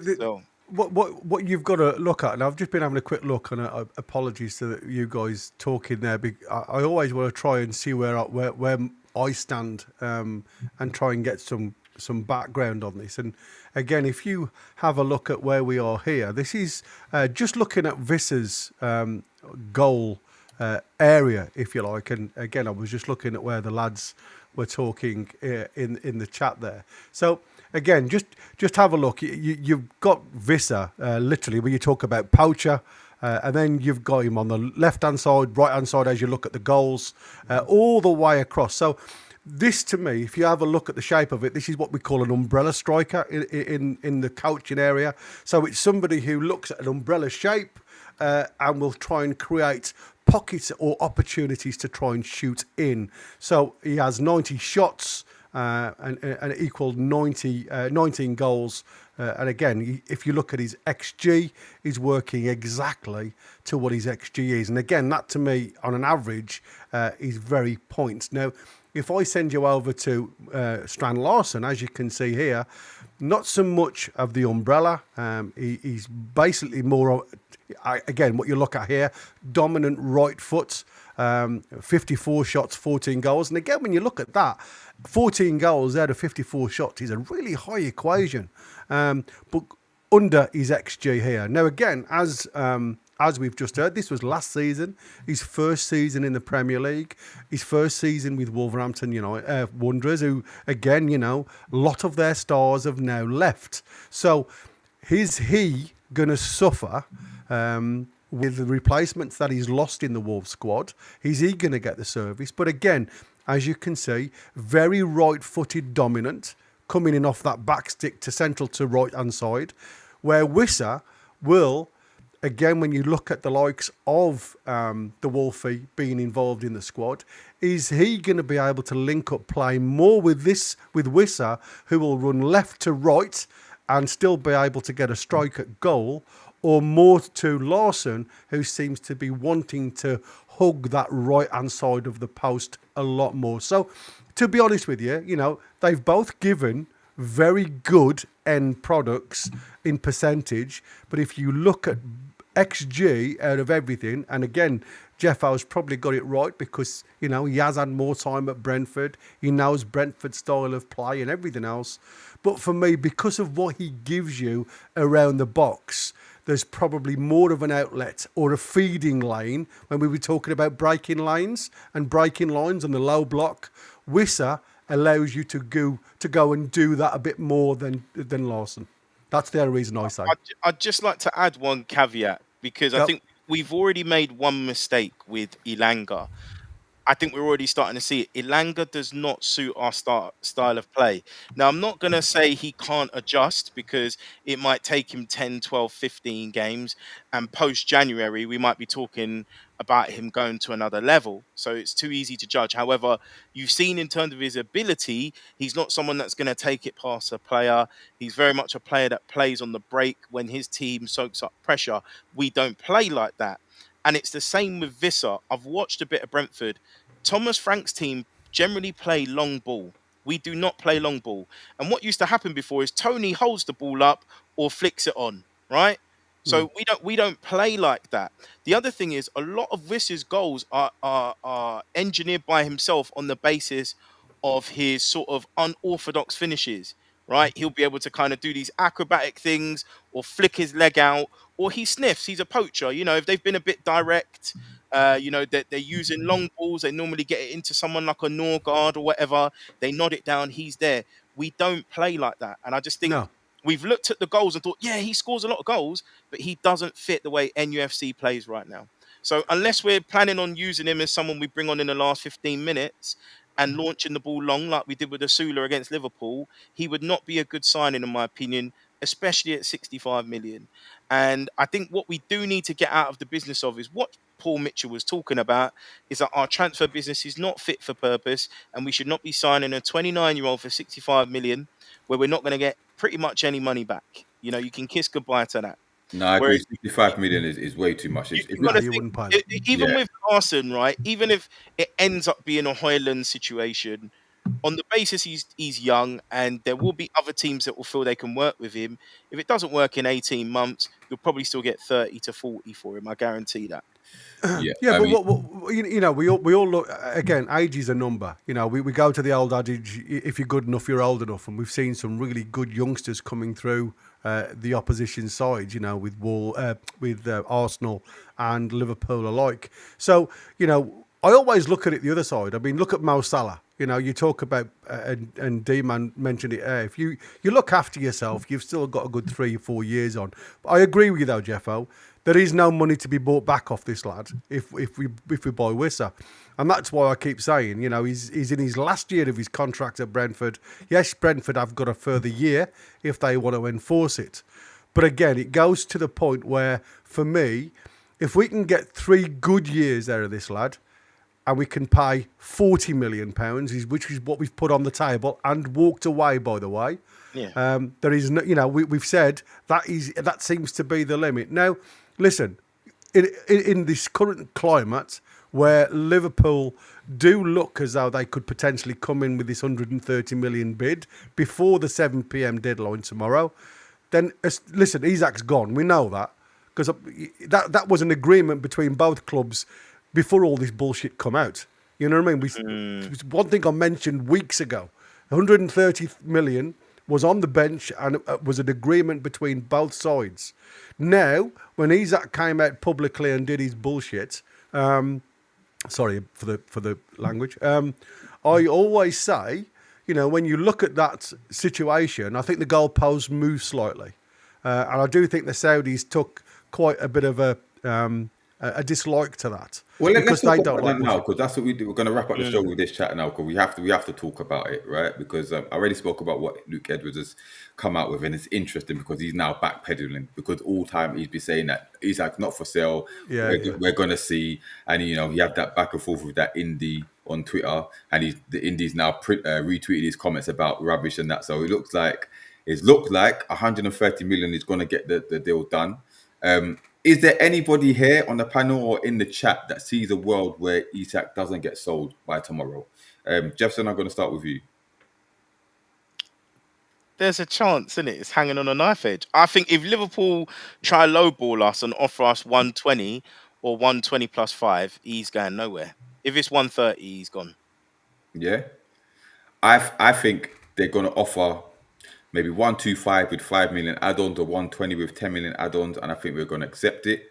what you've got to look at, and I've just been having a quick look, and apologies to you guys talking there. I always want to try and see where I stand and try and get some background on this. And again, if you have a look at where we are here, this is just looking at Vissa's goal area, if you like. And again, I was just looking at where the lads were talking in the chat there. So again, just have a look. You've got Vissa literally when you talk about poacher, and then you've got him on the left-hand side, right-hand side as you look at the goals, all the way across. So this, to me, if you have a look at the shape of it, this is what we call an umbrella striker in the coaching area. So it's somebody who looks at an umbrella shape and will try and create pockets or opportunities to try and shoot in. So he has 90 shots and equal 19 goals. And again, if you look at his XG, he's working exactly to what his XG is. And again, that to me, on an average, is very points. Now, if I send you over to Strand Larson, as you can see here, not so much of the umbrella. He's basically more, again, what you look at here, dominant right foot, 54 shots, 14 goals. And again, when you look at that, 14 goals out of 54 shots is a really high equation. But under his XG here. Now, again, as we've just heard, this was last season, his first season in the Premier League, his first season with Wolverhampton Wanderers, who, again, a lot of their stars have now left. So is he going to suffer with the replacements that he's lost in the Wolves squad? Is he going to get the service? But again, as you can see, very right-footed dominant, coming in off that back stick to central to right-hand side, where Wissa will... Again, when you look at the likes of the Wolfie being involved in the squad, is he going to be able to link up play more with Wissa, who will run left to right and still be able to get a strike at goal, or more to Larson, who seems to be wanting to hug that right-hand side of the post a lot more? So, to be honest with you, they've both given very good end products in percentage, but if you look at XG out of everything, and again, Jeff Howe's probably got it right because he has had more time at Brentford, he knows Brentford's style of play and everything else. But for me, because of what he gives you around the box, there's probably more of an outlet or a feeding lane when we were talking about breaking lanes and breaking lines on the low block. Wissa allows you to go and do that a bit more than Larson. That's the only reason I say. I'd just like to add one caveat, because I think we've already made one mistake with Elanga. I think we're already starting to see it. Ilanga does not suit our style of play. Now, I'm not going to say he can't adjust, because it might take him 10, 12, 15 games. And post January, we might be talking about him going to another level. So it's too easy to judge. However, you've seen in terms of his ability, he's not someone that's going to take it past a player. He's very much a player that plays on the break when his team soaks up pressure. We don't play like that. And it's the same with Visser. I've watched a bit of Brentford. Thomas Frank's team generally play long ball. We do not play long ball. And what used to happen before is Tony holds the ball up or flicks it on, right? So we don't play like that. The other thing is, a lot of Visser's goals are engineered by himself on the basis of his sort of unorthodox finishes, right? He'll be able to kind of do these acrobatic things, or flick his leg out, or he sniffs. He's a poacher. If they've been a bit direct, that they're using long balls, they normally get it into someone like a Norgard or whatever. They nod it down. He's there. We don't play like that. And I just think No. we've looked at the goals and thought, yeah, he scores a lot of goals, but he doesn't fit the way NUFC plays right now. So unless we're planning on using him as someone we bring on in the last 15 minutes and launching the ball long like we did with Osula against Liverpool, he would not be a good signing, in my opinion, especially at 65 million. And I think what we do need to get out of the business of is what Paul Mitchell was talking about, is that our transfer business is not fit for purpose, and we should not be signing a 29-year-old for 65 million where we're not going to get pretty much any money back. You can kiss goodbye to that. No, I agree. Whereas 65 million is way too much. you've If got No, to you think, wouldn't pay that. even Yeah. with Larson, right? Even if it ends up being a Hoyland situation, on the basis he's young, and there will be other teams that will feel they can work with him. If it doesn't work in 18 months, you'll probably still get 30 to 40 for him. I guarantee that. Yeah, Yeah, I but mean, we all look again. Age is a number. We go to the old adage: if you're good enough, you're old enough. And we've seen some really good youngsters coming through the opposition side. With Arsenal and Liverpool alike. So I always look at it the other side. I mean, look at Mo Salah. You talk about and D-Man mentioned it. If you look after yourself, you've still got a good 3 or 4 years on. But I agree with you though, Jeffo. There is no money to be bought back off this lad if we buy Wisser. And that's why I keep saying, he's in his last year of his contract at Brentford. Yes, Brentford have got a further year if they want to enforce it. But again, it goes to the point where, for me, if we can get 3 good years out of this lad, and we can pay £40 million, which is what we've put on the table and walked away, by the way. Yeah. There is no, we've said that seems to be the limit. Now, listen, in this current climate where Liverpool do look as though they could potentially come in with this 130 million bid before the 7 p.m. deadline tomorrow, then listen, Isak's gone. We know that, because that was an agreement between both clubs before all this bullshit come out. You know what I mean? One thing I mentioned weeks ago, 130 million was on the bench, and it was an agreement between both sides. Now, when Isak came out publicly and did his bullshit, sorry for the language, I always say, when you look at that situation, I think the goalposts move slightly. And I do think the Saudis took quite a bit of a dislike to that. well, because let's they talk don't about like that now, because that's what we do. We're going to wrap up the show with this chat now, because we have to talk about it, right? Because I already spoke about what Luke Edwards has come out with, and it's interesting because he's now backpedaling, because all time he's been saying that Isak's not for sale. Yeah. We're going to see, and he had that back and forth with that indie on Twitter, and the indies now retweeted his comments about rubbish and that. So it looked like 130 million is going to get the deal done. Is there anybody here on the panel or in the chat that sees a world where Isak doesn't get sold by tomorrow? Jefferson, I'm going to start with you. There's a chance, isn't it? It's hanging on a knife edge. I think if Liverpool try lowball us and offer us 120 or 120 plus 5, he's going nowhere. If it's 130, he's gone. Yeah, I think they're going to offer maybe 125 with 5 million add-ons, or 120 with 10 million add-ons, and I think we're going to accept it.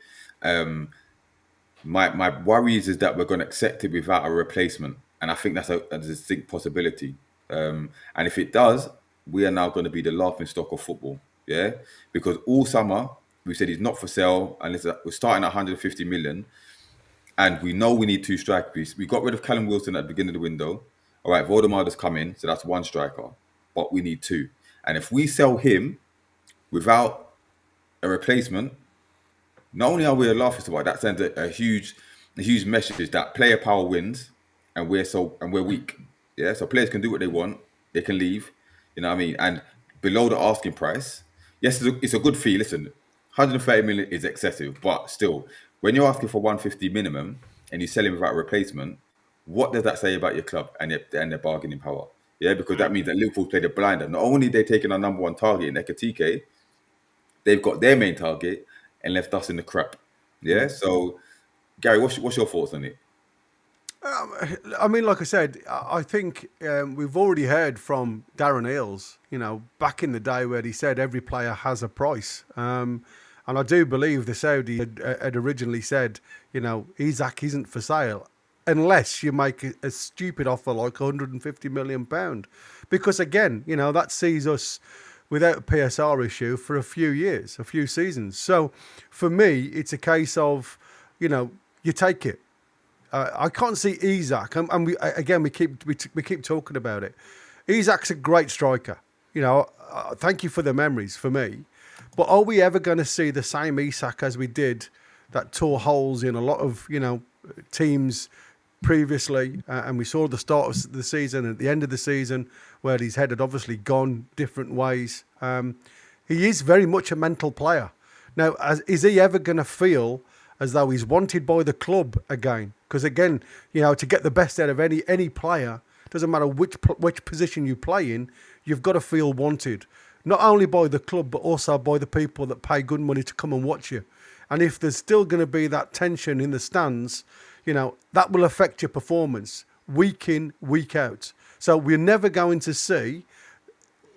My worries is that we're going to accept it without a replacement, and I think that's a distinct possibility. And if it does, we are now going to be the laughing stock of football. Yeah, because all summer we said he's not for sale, and we're starting at 150 million. and we know we need 2 strikers. We got rid of Callum Wilson at the beginning of the window. All right, Voldemar has come in, so that's 1 striker, but we need 2. And if we sell him without a replacement, not only are we a laughing stock, that sends a huge message that player power wins, and we're weak. Yeah, so players can do what they want, they can leave. You know what I mean? And below the asking price, yes, it's a good fee. Listen, 130 million is excessive, but still, when you're asking for 150 minimum and you sell him without a replacement, what does that say about your club and their bargaining power? Yeah, because that means that Liverpool played a blinder. Not only they're taking our number 1 target in Ekatike, they've got their main target and left us in the crap. Yeah. So, Gary, what's your thoughts on it? I mean, like I said, I think we've already heard from Darren Eales, back in the day where he said every player has a price. And I do believe the Saudi had originally said, Isak isn't for sale unless you make a stupid offer like £150 million. Because again, that sees us without a PSR issue for a few years, a few seasons. So for me, it's a case of, you take it. I can't see Isak, and we keep talking about it. Isak's a great striker. Thank you for the memories for me. But are we ever going to see the same Isak as we did that tore holes in a lot of teams previously, and we saw the start of the season and at the end of the season where his head had obviously gone different ways. He is very much a mental player. Now, is he ever going to feel as though he's wanted by the club again? Because again, to get the best out of any player, doesn't matter which position you play in, you've got to feel wanted, not only by the club but also by the people that pay good money to come and watch you. And if there's still going to be that tension in the stands, that will affect your performance week in, week out. So we're never going to see.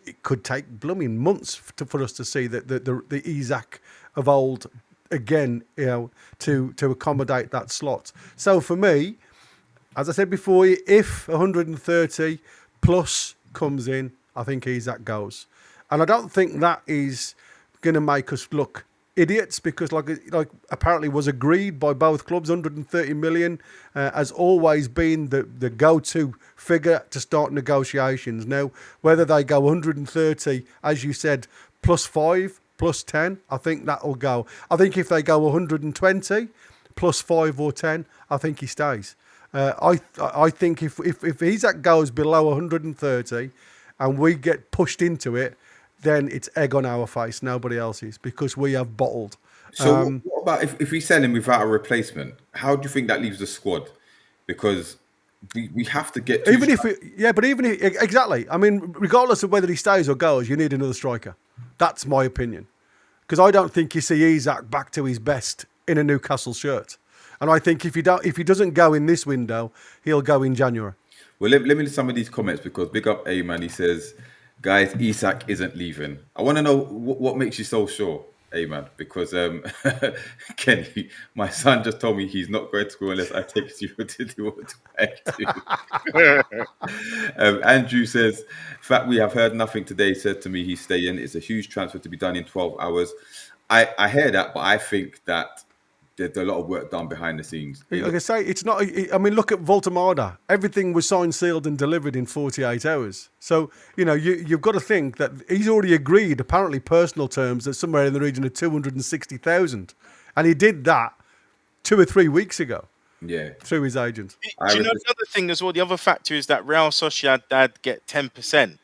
It could take blooming months for us to see the Isak of old again, to accommodate that slot. So for me, as I said before, if 130 plus comes in, I think Isak goes. And I don't think that is going to make us look idiots, because like apparently was agreed by both clubs, 130 million has always been the go-to figure to start negotiations. Now, whether they go 130, as you said, plus 5, plus 10, I think that'll go. I think if they go 120, plus 5 or 10, I think he stays. I think if Isak goes below 130 and we get pushed into it, then it's egg on our face, nobody else's, because we have bottled. So what about if we sell him without a replacement? How do you think that leaves the squad? Because we have to get to... Exactly. I mean, regardless of whether he stays or goes, you need another striker. That's my opinion. Because I don't think you see Isak back to his best in a Newcastle shirt. And I think if he doesn't go in this window, he'll go in January. Well, let me read some of these comments, because big up A-Man, he says, guys, Isak isn't leaving. I want to know what makes you so sure, A-Man, because Kenny, my son just told me he's not going to school unless I take you to do what I do. Andrew says, in fact, we have heard nothing today. He said to me he's staying. It's a huge transfer to be done in 12 hours. I hear that, but I think that there's a lot of work done behind the scenes. Like I say, it's not. I mean, look at Woltemade. Everything was signed, sealed, and delivered in 48 hours. So you've got to think that he's already agreed, apparently personal terms, that somewhere in the region of 260,000, and he did that 2 or 3 weeks ago. Yeah, through his agent. Do you know the other thing as well? The other factor is that Real Sociedad get 10%.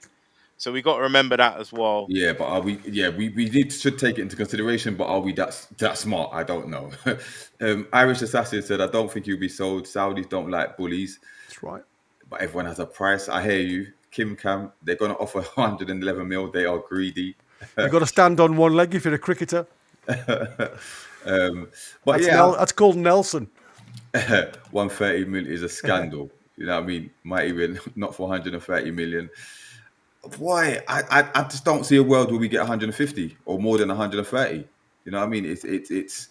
So we got to remember that as well. Yeah, but are we? Yeah, we should take it into consideration. But are we that smart? I don't know. Irish Assassin said, "I don't think he'll be sold. Saudis don't like bullies." That's right. But everyone has a price. I hear you, Kim Cam. They're going to offer 111 mil. They are greedy. You've got to stand on one leg if you're a cricketer. That's called Nelson. 130 million is a scandal. You know what I mean? Might even not for 130 million. Why? I just don't see a world where we get 150 or more than 130. You know what I mean? It's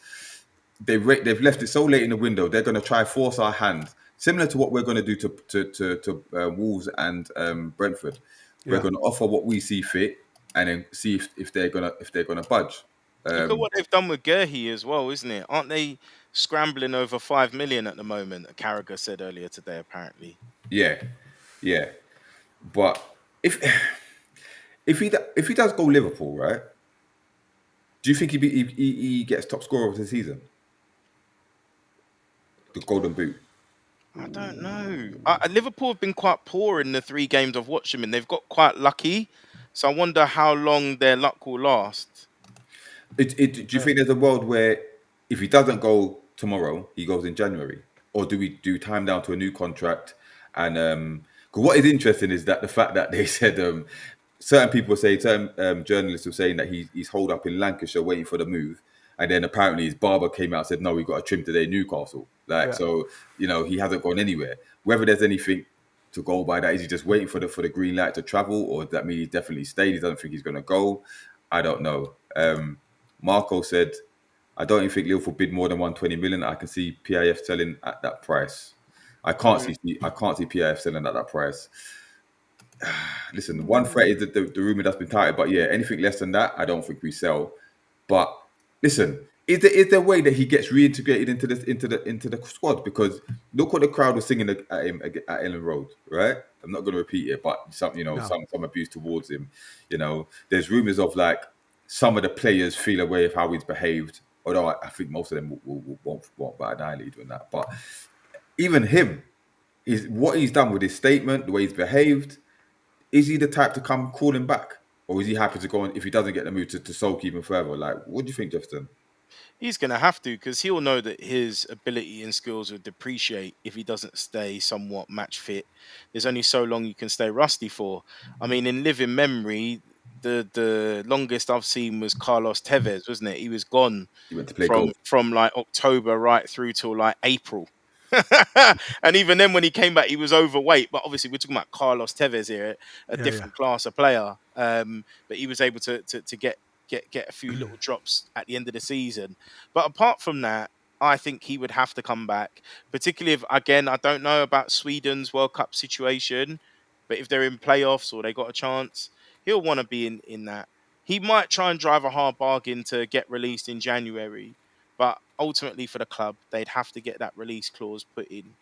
they've left it so late in the window. They're going to try force our hand, similar to what we're going to do to Wolves and Brentford. We're going to offer what we see fit, and then see if they're gonna budge. Look at what they've done with Gerhi as well, isn't it? Aren't they scrambling over 5 million at the moment? Carragher said earlier today, apparently. Yeah, yeah. But if if he does go Liverpool, right? Do you think he gets top scorer of the season? The Golden Boot. I don't know. Liverpool have been quite poor in the 3 games I've watched them in. They've got quite lucky, so I wonder how long their luck will last. Do you think there's a world where if he doesn't go tomorrow, he goes in January, or do we do time down to a new contract? And cause what is interesting is that the fact that they said certain people say, certain journalists were saying that he's holed up in Lancashire waiting for the move, and then apparently his barber came out and said, no, we got a trim today in Newcastle. So he hasn't gone anywhere. Whether there's anything to go by that, is he just waiting for the green light to travel, or does that mean he's definitely stayed? He doesn't think he's going to go. I don't know. Marco said, I don't even think Liverpool bid more than 120 million. I can see PIF selling at that price. I can't see PIF selling at that price. Listen, 130 is the rumor that's been touted, but yeah, anything less than that, I don't think we sell. But listen, is there a way that he gets reintegrated into the squad? Because look what the crowd was singing at him at Ellen Road, right? I'm not going to repeat it, but some abuse towards him. There's rumors of like some of the players feel away of how he's behaved. Although I think most of them won't bat an eyelid on that. But even him, what he's done with his statement, the way he's behaved, is he the type to come calling back? Or is he happy to go on if he doesn't get the move to sulk even further? Like, what do you think, Justin? He's going to have to, because he'll know that his ability and skills will depreciate if he doesn't stay somewhat match fit. There's only so long you can stay rusty for. I mean, in living memory, the longest I've seen was Carlos Tevez, wasn't it? He was gone from like October right through till like April. And even then, when he came back, he was overweight. But obviously, we're talking about Carlos Tevez here, a different class of player. But he was able to get a few little drops at the end of the season. But apart from that, I think he would have to come back. Particularly if, again, I don't know about Sweden's World Cup situation, but if they're in playoffs or they got a chance, he'll want to be in that. He might try and drive a hard bargain to get released in January. But ultimately, for the club, they'd have to get that release clause put in.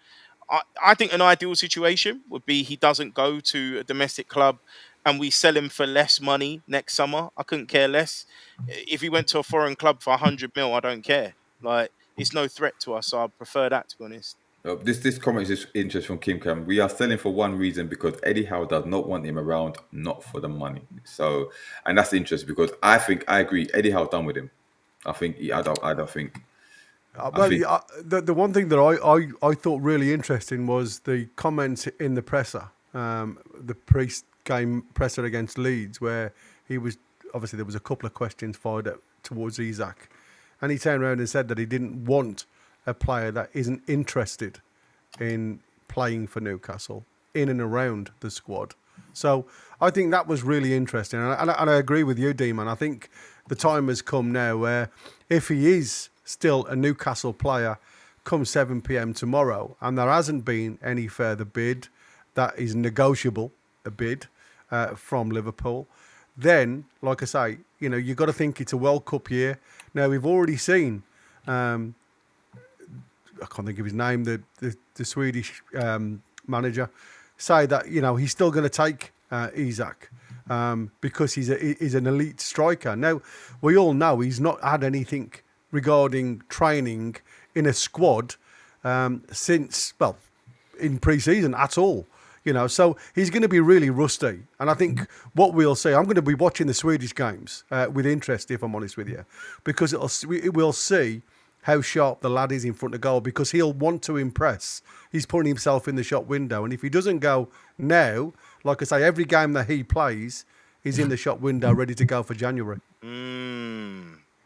I think an ideal situation would be he doesn't go to a domestic club and we sell him for less money next summer. I couldn't care less. If he went to a foreign club for 100 mil, I don't care. Like, it's no threat to us, so I prefer that, to be honest. This comment is interesting from Kim Cam. We are selling for one reason, because Eddie Howe does not want him around, not for the money. So, and that's interesting because I agree. Eddie Howe's done with him. I don't think. The one thing that I thought really interesting was the comments in the presser, the pre-game presser against Leeds, where he was obviously there was a couple of questions fired towards Isak, and he turned around and said that he didn't want a player that isn't interested in playing for Newcastle in and around the squad. So I think that was really interesting, and I agree with you, D-Man. I think the time has come now where if he is still a Newcastle player come 7 p.m. tomorrow and there hasn't been any further bid that is negotiable, a bid from Liverpool, then, like I say, you've got to think it's a World Cup year. Now, we've already seen, I can't think of his name, the Swedish manager, say that, he's still going to take Isak. Because he's an elite striker. Now, we all know he's not had anything regarding training in a squad since, in pre-season at all. So he's going to be really rusty. And I think what we'll see, I'm going to be watching the Swedish games with interest, if I'm honest with you, because we'll see how sharp the lad is in front of goal, because he'll want to impress. He's putting himself in the shop window. And if he doesn't go now, like I say, every game that he plays, he's in the shop window ready to go for January.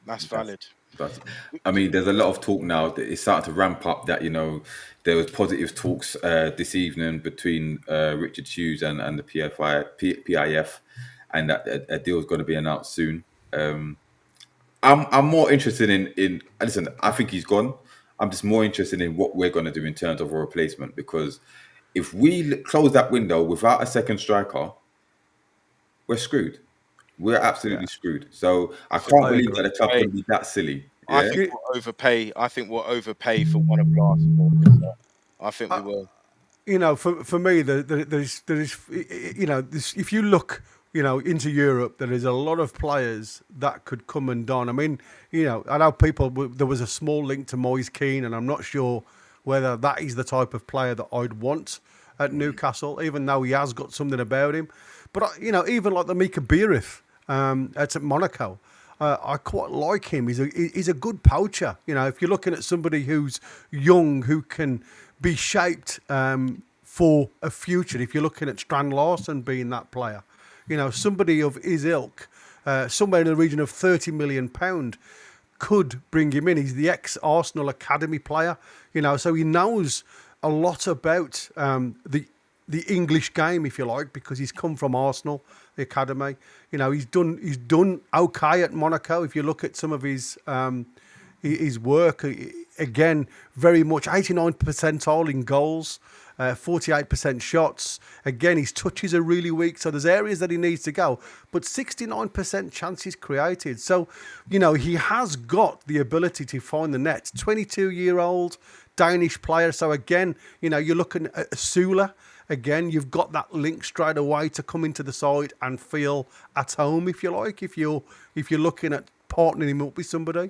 That's valid. There's a lot of talk now that it's starting to ramp up that, there was positive talks this evening between Richard Hughes and the PIF, and that a deal is going to be announced soon. I'm more interested in listen, I think he's gone. I'm just more interested in what we're going to do in terms of a replacement, because if we close that window without a second striker, we're screwed. We're absolutely screwed. So I I think can't I believe that agree. the club can be that silly. I Yeah. think You- we'll overpay. I think we'll overpay for one of our supporters. I think we will. for me, there's if you look, into Europe, there is a lot of players that could come and don. I mean, I know there was a small link to Moise Keane, and I'm not sure whether that is the type of player that I'd want at Newcastle, even though he has got something about him. But even like the Mika Birith at Monaco. I quite like him. He's a good poacher. If you're looking at somebody who's young, who can be shaped for a future. If you're looking at Strand Larson being that player, somebody of his ilk, somewhere in the region of £30 million, could bring him in. He's the ex-Arsenal academy player, so he knows a lot about the English game, if you like, because he's come from Arsenal, the academy. He's done okay at Monaco. If you look at some of his work, again, very much 89th percentile in goals, 48% shots. Again, his touches are really weak, so there's areas that he needs to go. But 69% chances created. So, he has got the ability to find the net. 22-year-old Danish player. So again, you're looking at Osula. Again, you've got that link straight away to come into the side and feel at home, if you like, if you're looking at partnering him up with somebody.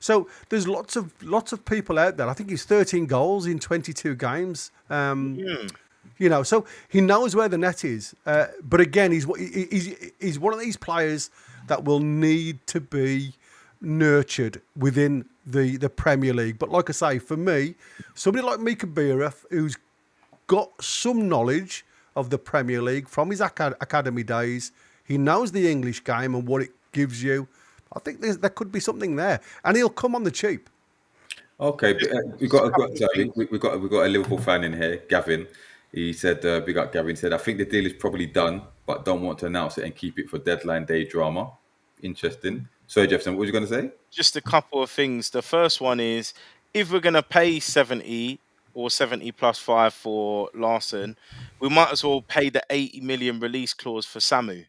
So there's lots of people out there. I think he's 13 goals in 22 games. So he knows where the net is. But again, he's one of these players that will need to be nurtured within the Premier League. But like I say, for me, somebody like Mika Birith, who's got some knowledge of the Premier League from his academy days, he knows the English game and what it gives you. I think there could be something there, and he'll come on the cheap. Okay, but we've got a Liverpool fan in here, Gavin. He said, "Big up, Gavin." He said, "I think the deal is probably done, but don't want to announce it and keep it for deadline day drama." Interesting. So, Jefferson, what was you going to say? Just a couple of things. The first one is, if we're going to pay 70 or 70 plus 5 for Larson, we might as well pay the 80 million release clause for Samu.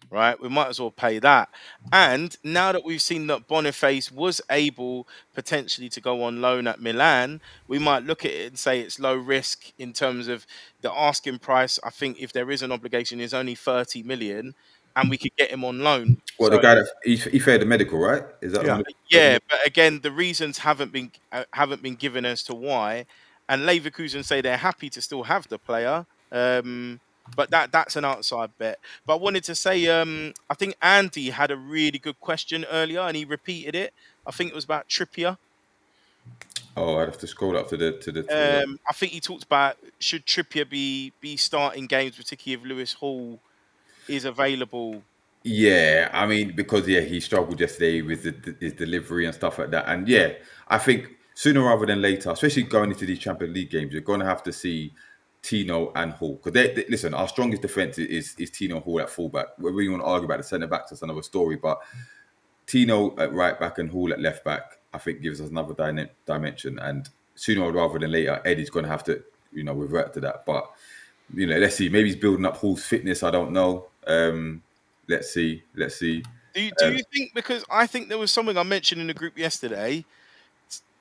Right? We might as well pay that. And now that we've seen that Boniface was able potentially to go on loan at Milan, we might look at it and say it's low risk in terms of the asking price. I think if there is an obligation, is only 30 million, and we could get him on loan. Well, So, the guy that he failed the medical, right? Is that the Yeah. one? yeah, but again, the reasons haven't been given as to why, and Leverkusen say they're happy to still have the player. But that's an outside bet. But I wanted to say, I think Andy had a really good question earlier, and he repeated it. I think it was about Trippier. Oh, I'd have to scroll up to the. I think he talked about, should Trippier be starting games, particularly if Lewis Hall is available. Yeah, I mean, because he struggled yesterday with his delivery and stuff like that, and yeah, I think sooner rather than later, especially going into these Champions League games, you're going to have to see Tino and Hall, because listen, our strongest defense is Tino Hall at fullback. Whether you want to argue about the centre backs, that's another story. But Tino at right back and Hall at left back, I think gives us another dimension. And sooner rather than later, Eddie's going to have to revert to that. But let's see. Maybe he's building up Hall's fitness. I don't know. Let's see. Do you think, because I think there was something I mentioned in the group yesterday,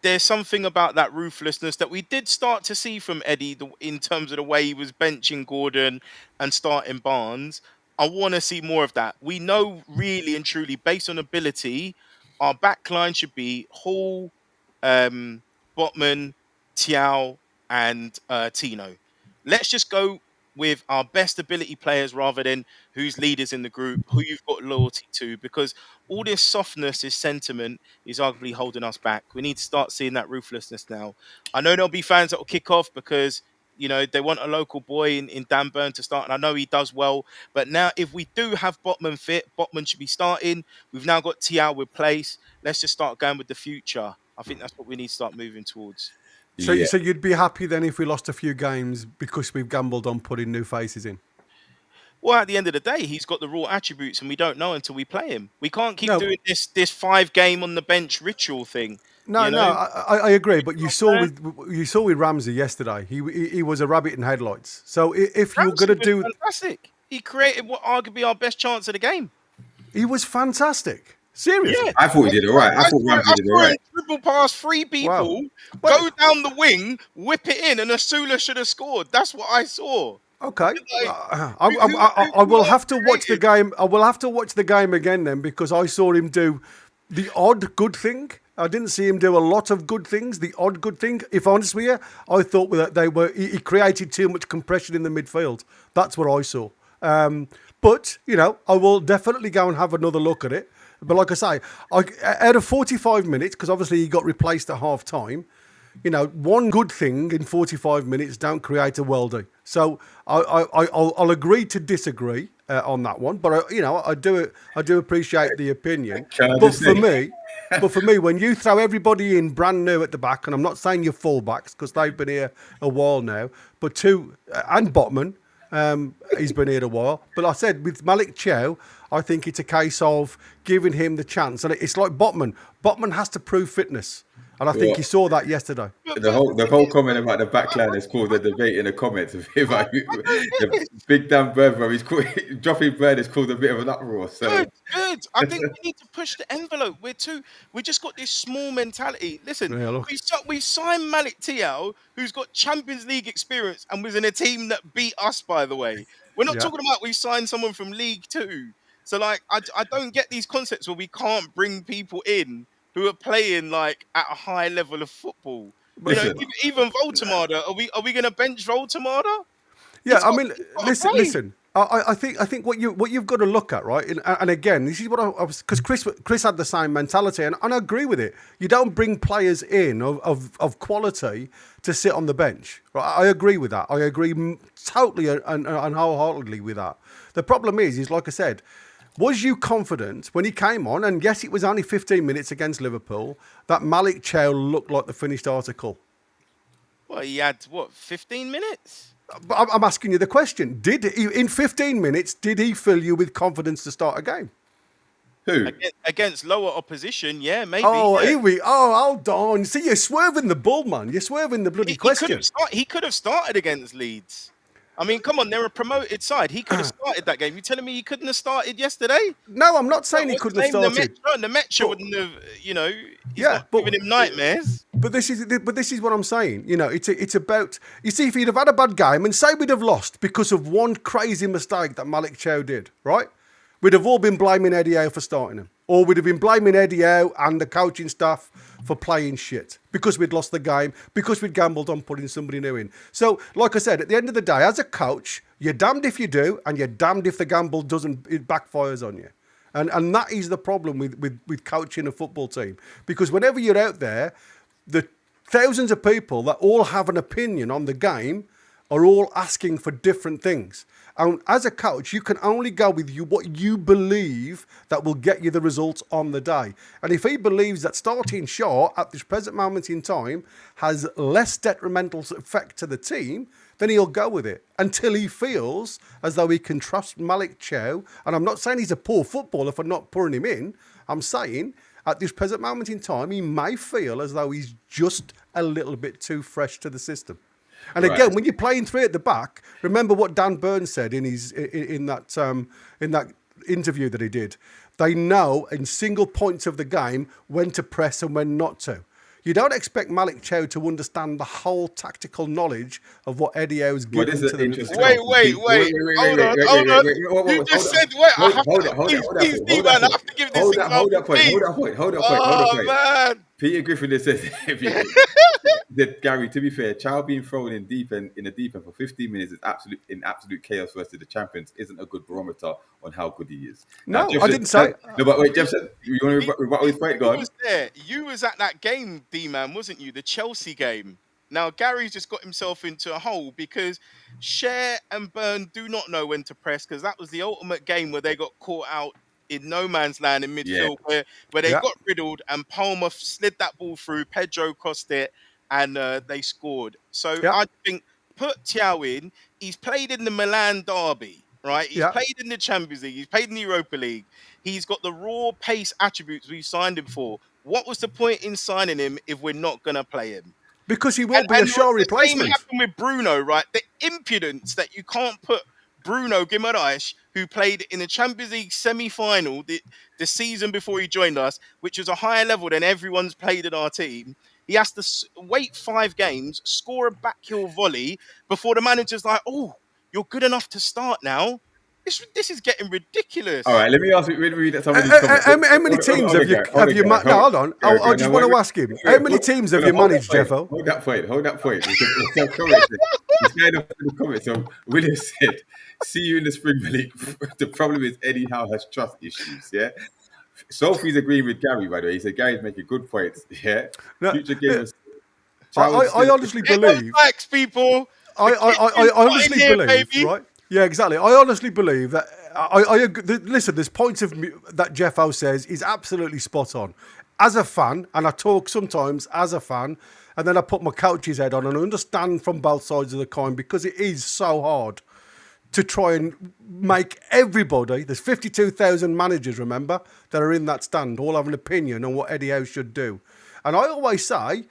there's something about that ruthlessness that we did start to see from Eddie in terms of the way he was benching Gordon and starting Barnes. I want to see more of that. We know really and truly, based on ability, our back line should be Hall, Botman, Tiao, and Tino. Let's just go with our best ability players rather than who's leaders in the group, who you've got loyalty to, because all this softness, this sentiment is arguably holding us back. We need to start seeing that ruthlessness now. I know there'll be fans that will kick off because, they want a local boy in Dan Burn to start, and I know he does well. But now, if we do have Botman fit, Botman should be starting. We've now got Tiao with place. Let's just start going with the future. I think that's what we need to start moving towards. So you'd be happy then if we lost a few games because we've gambled on putting new faces in? Well, at the end of the day, he's got the raw attributes, and we don't know until we play him. We can't keep doing this 5-game on the bench ritual thing. No, I agree. But you saw with Ramsey yesterday, he was a rabbit in headlights. So if you're going to do fantastic, he created what arguably our best chance of the game. He was fantastic. Seriously. Yeah. I thought he did all right. I thought Ramsey did all saw him right. dribble past 3 people, Well- go down the wing, whip it in, and Osula should have scored. That's what I saw. Okay, Like, I will have to watch the game. I will have to watch the game again then, because I saw him do the odd good thing. I didn't see him do a lot of good things. The odd good thing, if honest with you, I thought that he created too much compression in the midfield. That's what I saw. But I will definitely go and have another look at it. But like I say, out of 45 minutes, because obviously he got replaced at half time. One good thing in 45 minutes don't create a worldie. So I'll agree to disagree on that one. But I do appreciate the opinion. But for me, when you throw everybody in brand new at the back, and I'm not saying your fullbacks because they've been here a while now, but and Botman, he's been here a while. But I said with Malik Chow, I think it's a case of giving him the chance, and it's like Botman. Botman has to prove fitness. And I think he saw that yesterday. The whole comment about the backline has caused a debate in the comments. The big Dan Bird, bro, dropping Bird has caused a bit of an uproar. So Good. I think we need to push the envelope. We just got this small mentality. Listen, we signed Malik Tiao, who's got Champions League experience and was in a team that beat us, by the way. We're not talking about we signed someone from League Two. So, I don't get these concepts where we can't bring people in who are playing like at a high level of football. Listen. Even Woltemade, are we going to bench Woltemade? Yeah, listen. I think what you've got to look at, right? And again, this is what I was, because Chris had the same mentality, and I agree with it. You don't bring players in of quality to sit on the bench, right? I agree with that. I agree totally and wholeheartedly with that. The problem is like I said. Was you confident when he came on, and yes, it was only 15 minutes against Liverpool, that Malik Chow looked like the finished article? Well, he had, 15 minutes? But I'm asking you the question. In 15 minutes, did he fill you with confidence to start a game? Who? Against lower opposition, yeah, maybe. Hold on. See, you're swerving the bull, man. You're swerving the bloody question. He could have started against Leeds. I mean, come on, they're a promoted side. He could have started that game. You telling me he couldn't have started yesterday? No, I'm not saying he couldn't have started. The Metro wouldn't have, giving him nightmares. But this is what I'm saying. It's about, you see, if he'd have had a bad game, and say we'd have lost because of one crazy mistake that Malik Chow did, right? We'd have all been blaming Eddie Howe for starting him. Or we'd have been blaming Eddie Howe and the coaching staff for playing shit because we'd lost the game, because we'd gambled on putting somebody new in. So, like I said, at the end of the day, as a coach, you're damned if you do, and you're damned if the gamble it backfires on you. And that is the problem with coaching a football team. Because whenever you're out there, the thousands of people that all have an opinion on the game are all asking for different things. And as a coach, you can only go with what you believe that will get you the results on the day. And if he believes that starting Shaw at this present moment in time has less detrimental effect to the team, then he'll go with it until he feels as though he can trust Malik Chow. And I'm not saying he's a poor footballer for not putting him in. I'm saying at this present moment in time, he may feel as though he's just a little bit too fresh to the system. And again, when you're playing three at the back, remember what Dan Burns said in that interview that he did. They know in single points of the game when to press and when not to. You don't expect Malik Chow to understand the whole tactical knowledge of what Eddie Howe's given to them. Wait. Hold on. You just said, wait, I have to give this hold that point. Man. Peter Griffin says, Gary, to be fair, Chow being thrown in the deep end for 15 minutes is absolute chaos versus the champions isn't a good barometer on how good he is. No, I didn't say. No, but wait, Jefferson, you want to rebuttal his point? Go on. You was at that game, D-Man, wasn't you? The Chelsea game. Now, Gary's just got himself into a hole because Cher and Byrne do not know when to press, because that was the ultimate game where they got caught out in no man's land in midfield, where they got riddled and Palmer slid that ball through, Pedro crossed it, and they scored. So I think put Thiaw in. He's played in the Milan derby, right? He's played in the Champions League. He's played in the Europa League. He's got the raw pace attributes we signed him for. What was the point in signing him if we're not going to play him? Because he won't be a sure replacement. The same happened with Bruno, right? The impudence that you can't put Bruno Guimaraes, who played in the Champions League semi-final the season before he joined us, which was a higher level than everyone's played in our team. He has to wait 5 games, score a backheel volley before the manager's like, "Oh, you're good enough to start now." This is getting ridiculous. All right, let me ask you. Let me read some of these comments. How many teams have you managed? No, hold on. I just want to ask him. How many teams have you managed, Jeffo? Hold that point. This guy in the comments. So William said, "See you in the Spring League." The problem is Eddie Howe has trust issues. Yeah. Sophie's agreeing with Gary, by the way. He said Gary's making good points. Yeah. Future gamers. I honestly believe. Facts, people. I honestly believe, baby. right? Yeah, exactly. I honestly believe that. Listen, there's points of that Jeff O says is absolutely spot on. As a fan, and I talk sometimes as a fan, and then I put my coach's head on and I understand from both sides of the coin because it is so hard to try and make everybody. There's 52,000 managers, remember, that are in that stand, all have an opinion on what Eddie Howe should do. And I always say,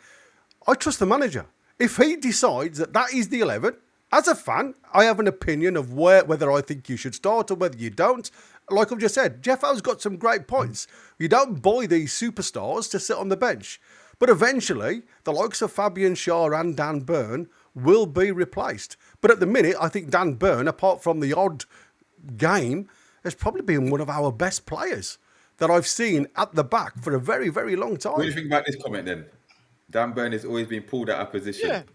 I trust the manager. If he decides that is the 11. As a fan, I have an opinion of whether I think you should start or whether you don't. Like I've just said, Jeff Howe's got some great points. You don't buy these superstars to sit on the bench. But eventually, the likes of Fabian Schär and Dan Burn will be replaced. But at the minute, I think Dan Burn, apart from the odd game, has probably been one of our best players that I've seen at the back for a very, very long time. What do you think about this comment then? Dan Burn has always been pulled out of position.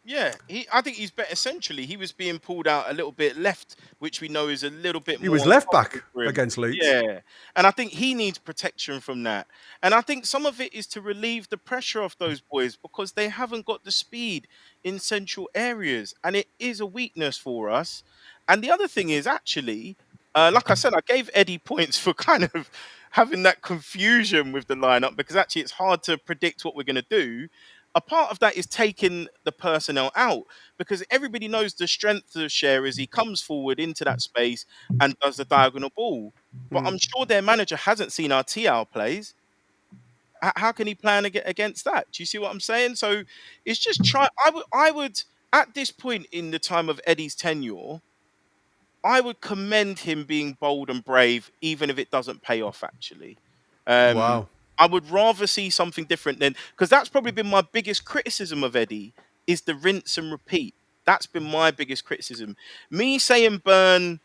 Yeah, I think he's better. Essentially, he was being pulled out a little bit left, which we know is a little bit more. He was left back against Leeds. Yeah, and I think he needs protection from that. And I think some of it is to relieve the pressure off those boys because they haven't got the speed in central areas, and it is a weakness for us. And the other thing is actually, like I said, I gave Eddie points for kind of having that confusion with the lineup because actually it's hard to predict what we're going to do. A part of that is taking the personnel out because everybody knows the strength of Schär is he comes forward into that space and does the diagonal ball. But I'm sure their manager hasn't seen our TL plays. How can he plan against that? Do you see what I'm saying? So it's just try. I would at this point in the time of Eddie's tenure, I would commend him being bold and brave, even if it doesn't pay off. Actually, Wow. I would rather see something different than because that's probably been my biggest criticism of Eddie is the rinse and repeat. That's been my biggest criticism. Me saying Burn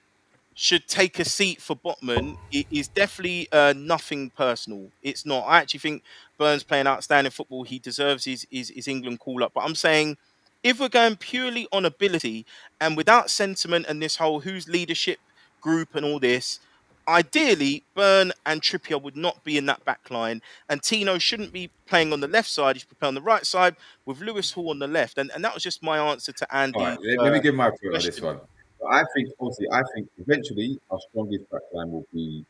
should take a seat for Botman is definitely nothing personal. It's not. I actually think Burn's playing outstanding football. He deserves his England call up. But I'm saying if we're going purely on ability and without sentiment and this whole who's leadership group and all this, ideally, Burn and Trippier would not be in that back line. And Tino shouldn't be playing on the left side. He should be playing on the right side with Lewis Hall on the left. And that was just my answer to Andy. All right, let me give my point on this one. I think eventually our strongest back line will be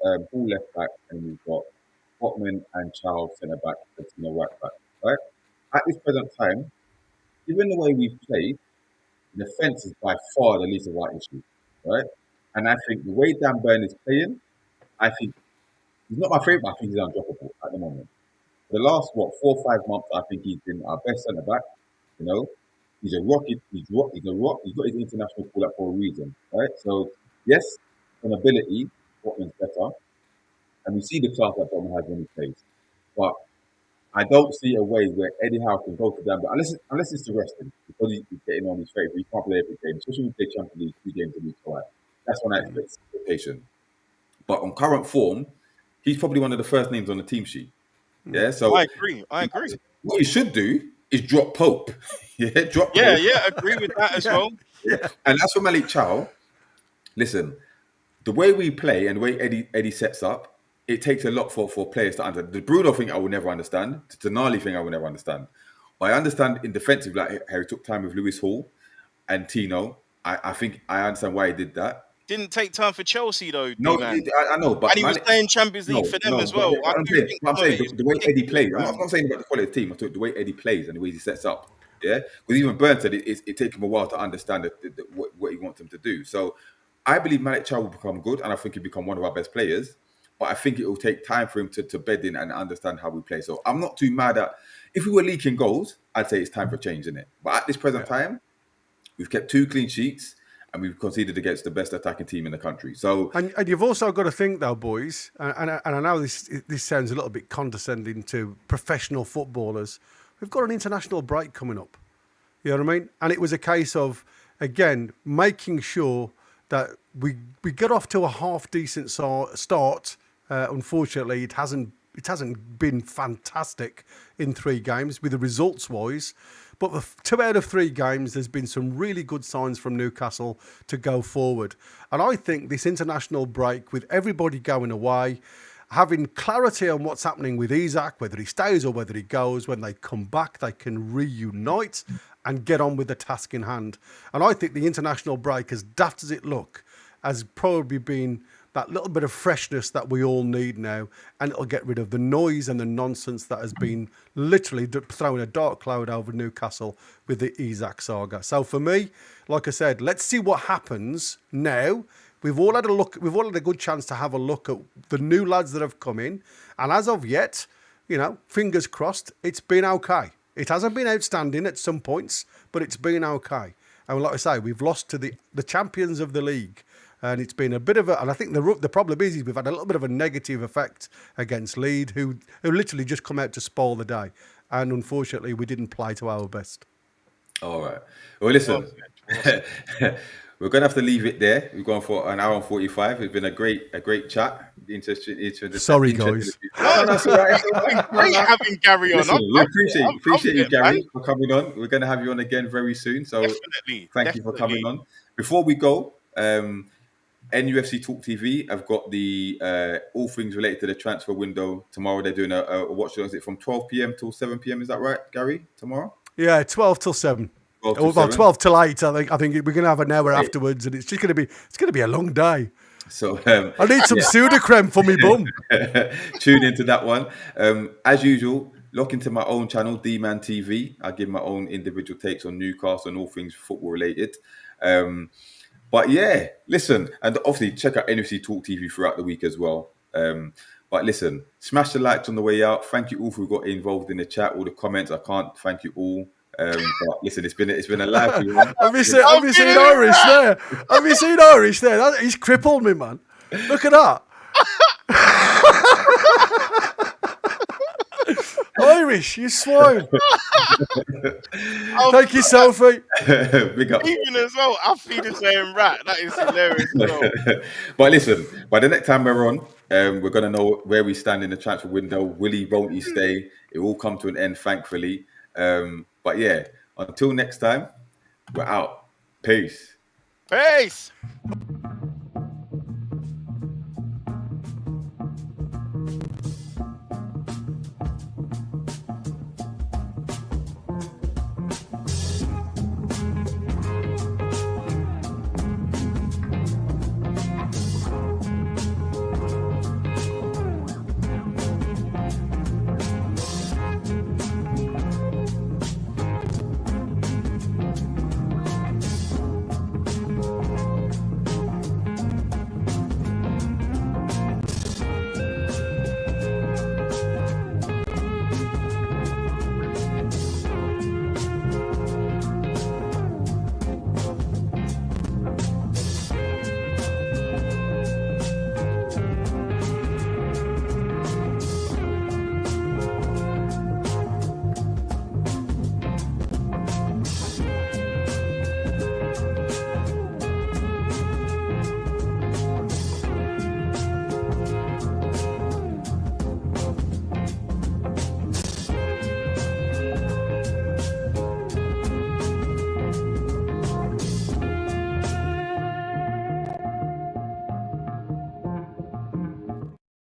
Hall left back and we've got Botman and Charles centre back and Tino right back. Right? At this present time, given the way we've played, the defence is by far the least of our issue. Right? And I think the way Dan Burn is playing, I think he's not my favourite, but I think he's undroppable at the moment. For the last 4 or 5 months, I think he's been our best centre back. You know, he's a rock. He's a rock. He's got his international call up for a reason, right? So yes, on ability, Botman's better, and we see the class that Botman has when he plays. But I don't see a way where Eddie Howe can go to Dan Burn unless it's to rest him because he's getting on his favourite. He can't play every game, especially when we play Champions League 3 games a week. Right? That's when I expect expectation. But on current form, he's probably one of the first names on the team sheet. Yeah, so I agree. What you should do is drop Pope. Drop Pope. Yeah, agree with that as well. Yeah. And as for Malik Chow, listen, the way we play and the way Eddie sets up, it takes a lot for players to understand. The Bruno thing I will never understand. The Tonali thing I will never understand. But I understand in defensive, like how he took time with Lewis Hall and Tino. I think I understand why he did that. Didn't take time for Chelsea though. No, man. I know, but and he was playing Champions League for them as well. I'm saying the way Eddie plays. I'm not saying about the quality of the team. I'm talking the way Eddie plays and the way he sets up. Yeah, because even Burn said it takes him a while to understand what he wants him to do. So I believe Malik Chow will become good, and I think he'll become one of our best players. But I think it will take time for him to bed in and understand how we play. So I'm not too mad at if we were leaking goals. I'd say it's time for change in it. But at this present time, we've kept 2 clean sheets. and we've conceded against the best attacking team in the country. So, and you've also got to think, though, boys, and I know this sounds a little bit condescending to professional footballers. We've got an international break coming up. You know what I mean? And it was a case of, again, making sure that we get off to a half decent start. Unfortunately, it hasn't been fantastic in 3 games with the results wise. But the 2 out of 3 games, there's been some really good signs from Newcastle to go forward. And I think this international break, with everybody going away, having clarity on what's happening with Isak, whether he stays or whether he goes, when they come back, they can reunite and get on with the task in hand. And I think the international break, as daft as it look, has probably been that little bit of freshness that we all need now, and it'll get rid of the noise and the nonsense that has been literally throwing a dark cloud over Newcastle with the Isak saga. So for me, like I said, let's see what happens now. We've all had a look. We've all had a good chance to have a look at the new lads that have come in, and as of yet, you know, fingers crossed, it's been okay. It hasn't been outstanding at some points, but it's been okay. And like I say, we've lost to the champions of the league. And it's been a bit of and I think the problem is we've had a little bit of a negative effect against Leeds, who literally just come out to spoil the day. And unfortunately, we didn't play to our best. all right. Well, listen, we're going to have to leave it there. We've gone for an hour and 45. It's been a great chat. Sorry, guys. No, that's all right. Great having Gary on. Listen, we appreciate you, Gary, for coming on. We're going to have you on again very soon. So thank you for coming on. Before we go, NUFC Talk TV have got the all things related to the transfer window tomorrow. They're doing a watch. Is it from 12 p.m. till 7 p.m.? Is that right, Gary? Tomorrow? Yeah, 12 till 7. 12 till 8. I think we're going to have an hour afterwards, and it's just going to be a long day. So I need some Sudocrem for me bum. Tune into that one. As usual, look into my own channel, D-Man TV. I give my own individual takes on Newcastle and all things football related. But yeah, listen, and obviously check out NFC Talk TV throughout the week as well. But listen, smash the likes on the way out. Thank you all who got involved in the chat, all the comments. I can't thank you all. But listen, it's been a lively one. Have you seen Irish there? Have you seen Irish there? He's crippled me, man. Look at that. Irish, you swine. Thank you, Sophie. Big up. Even as well, I feed the same rat. That is hilarious as well. But listen, by the next time we're on, we're going to know where we stand in the transfer window. Will he, won't he stay? It will come to an end, thankfully. But yeah, until next time, we're out. Peace. Peace.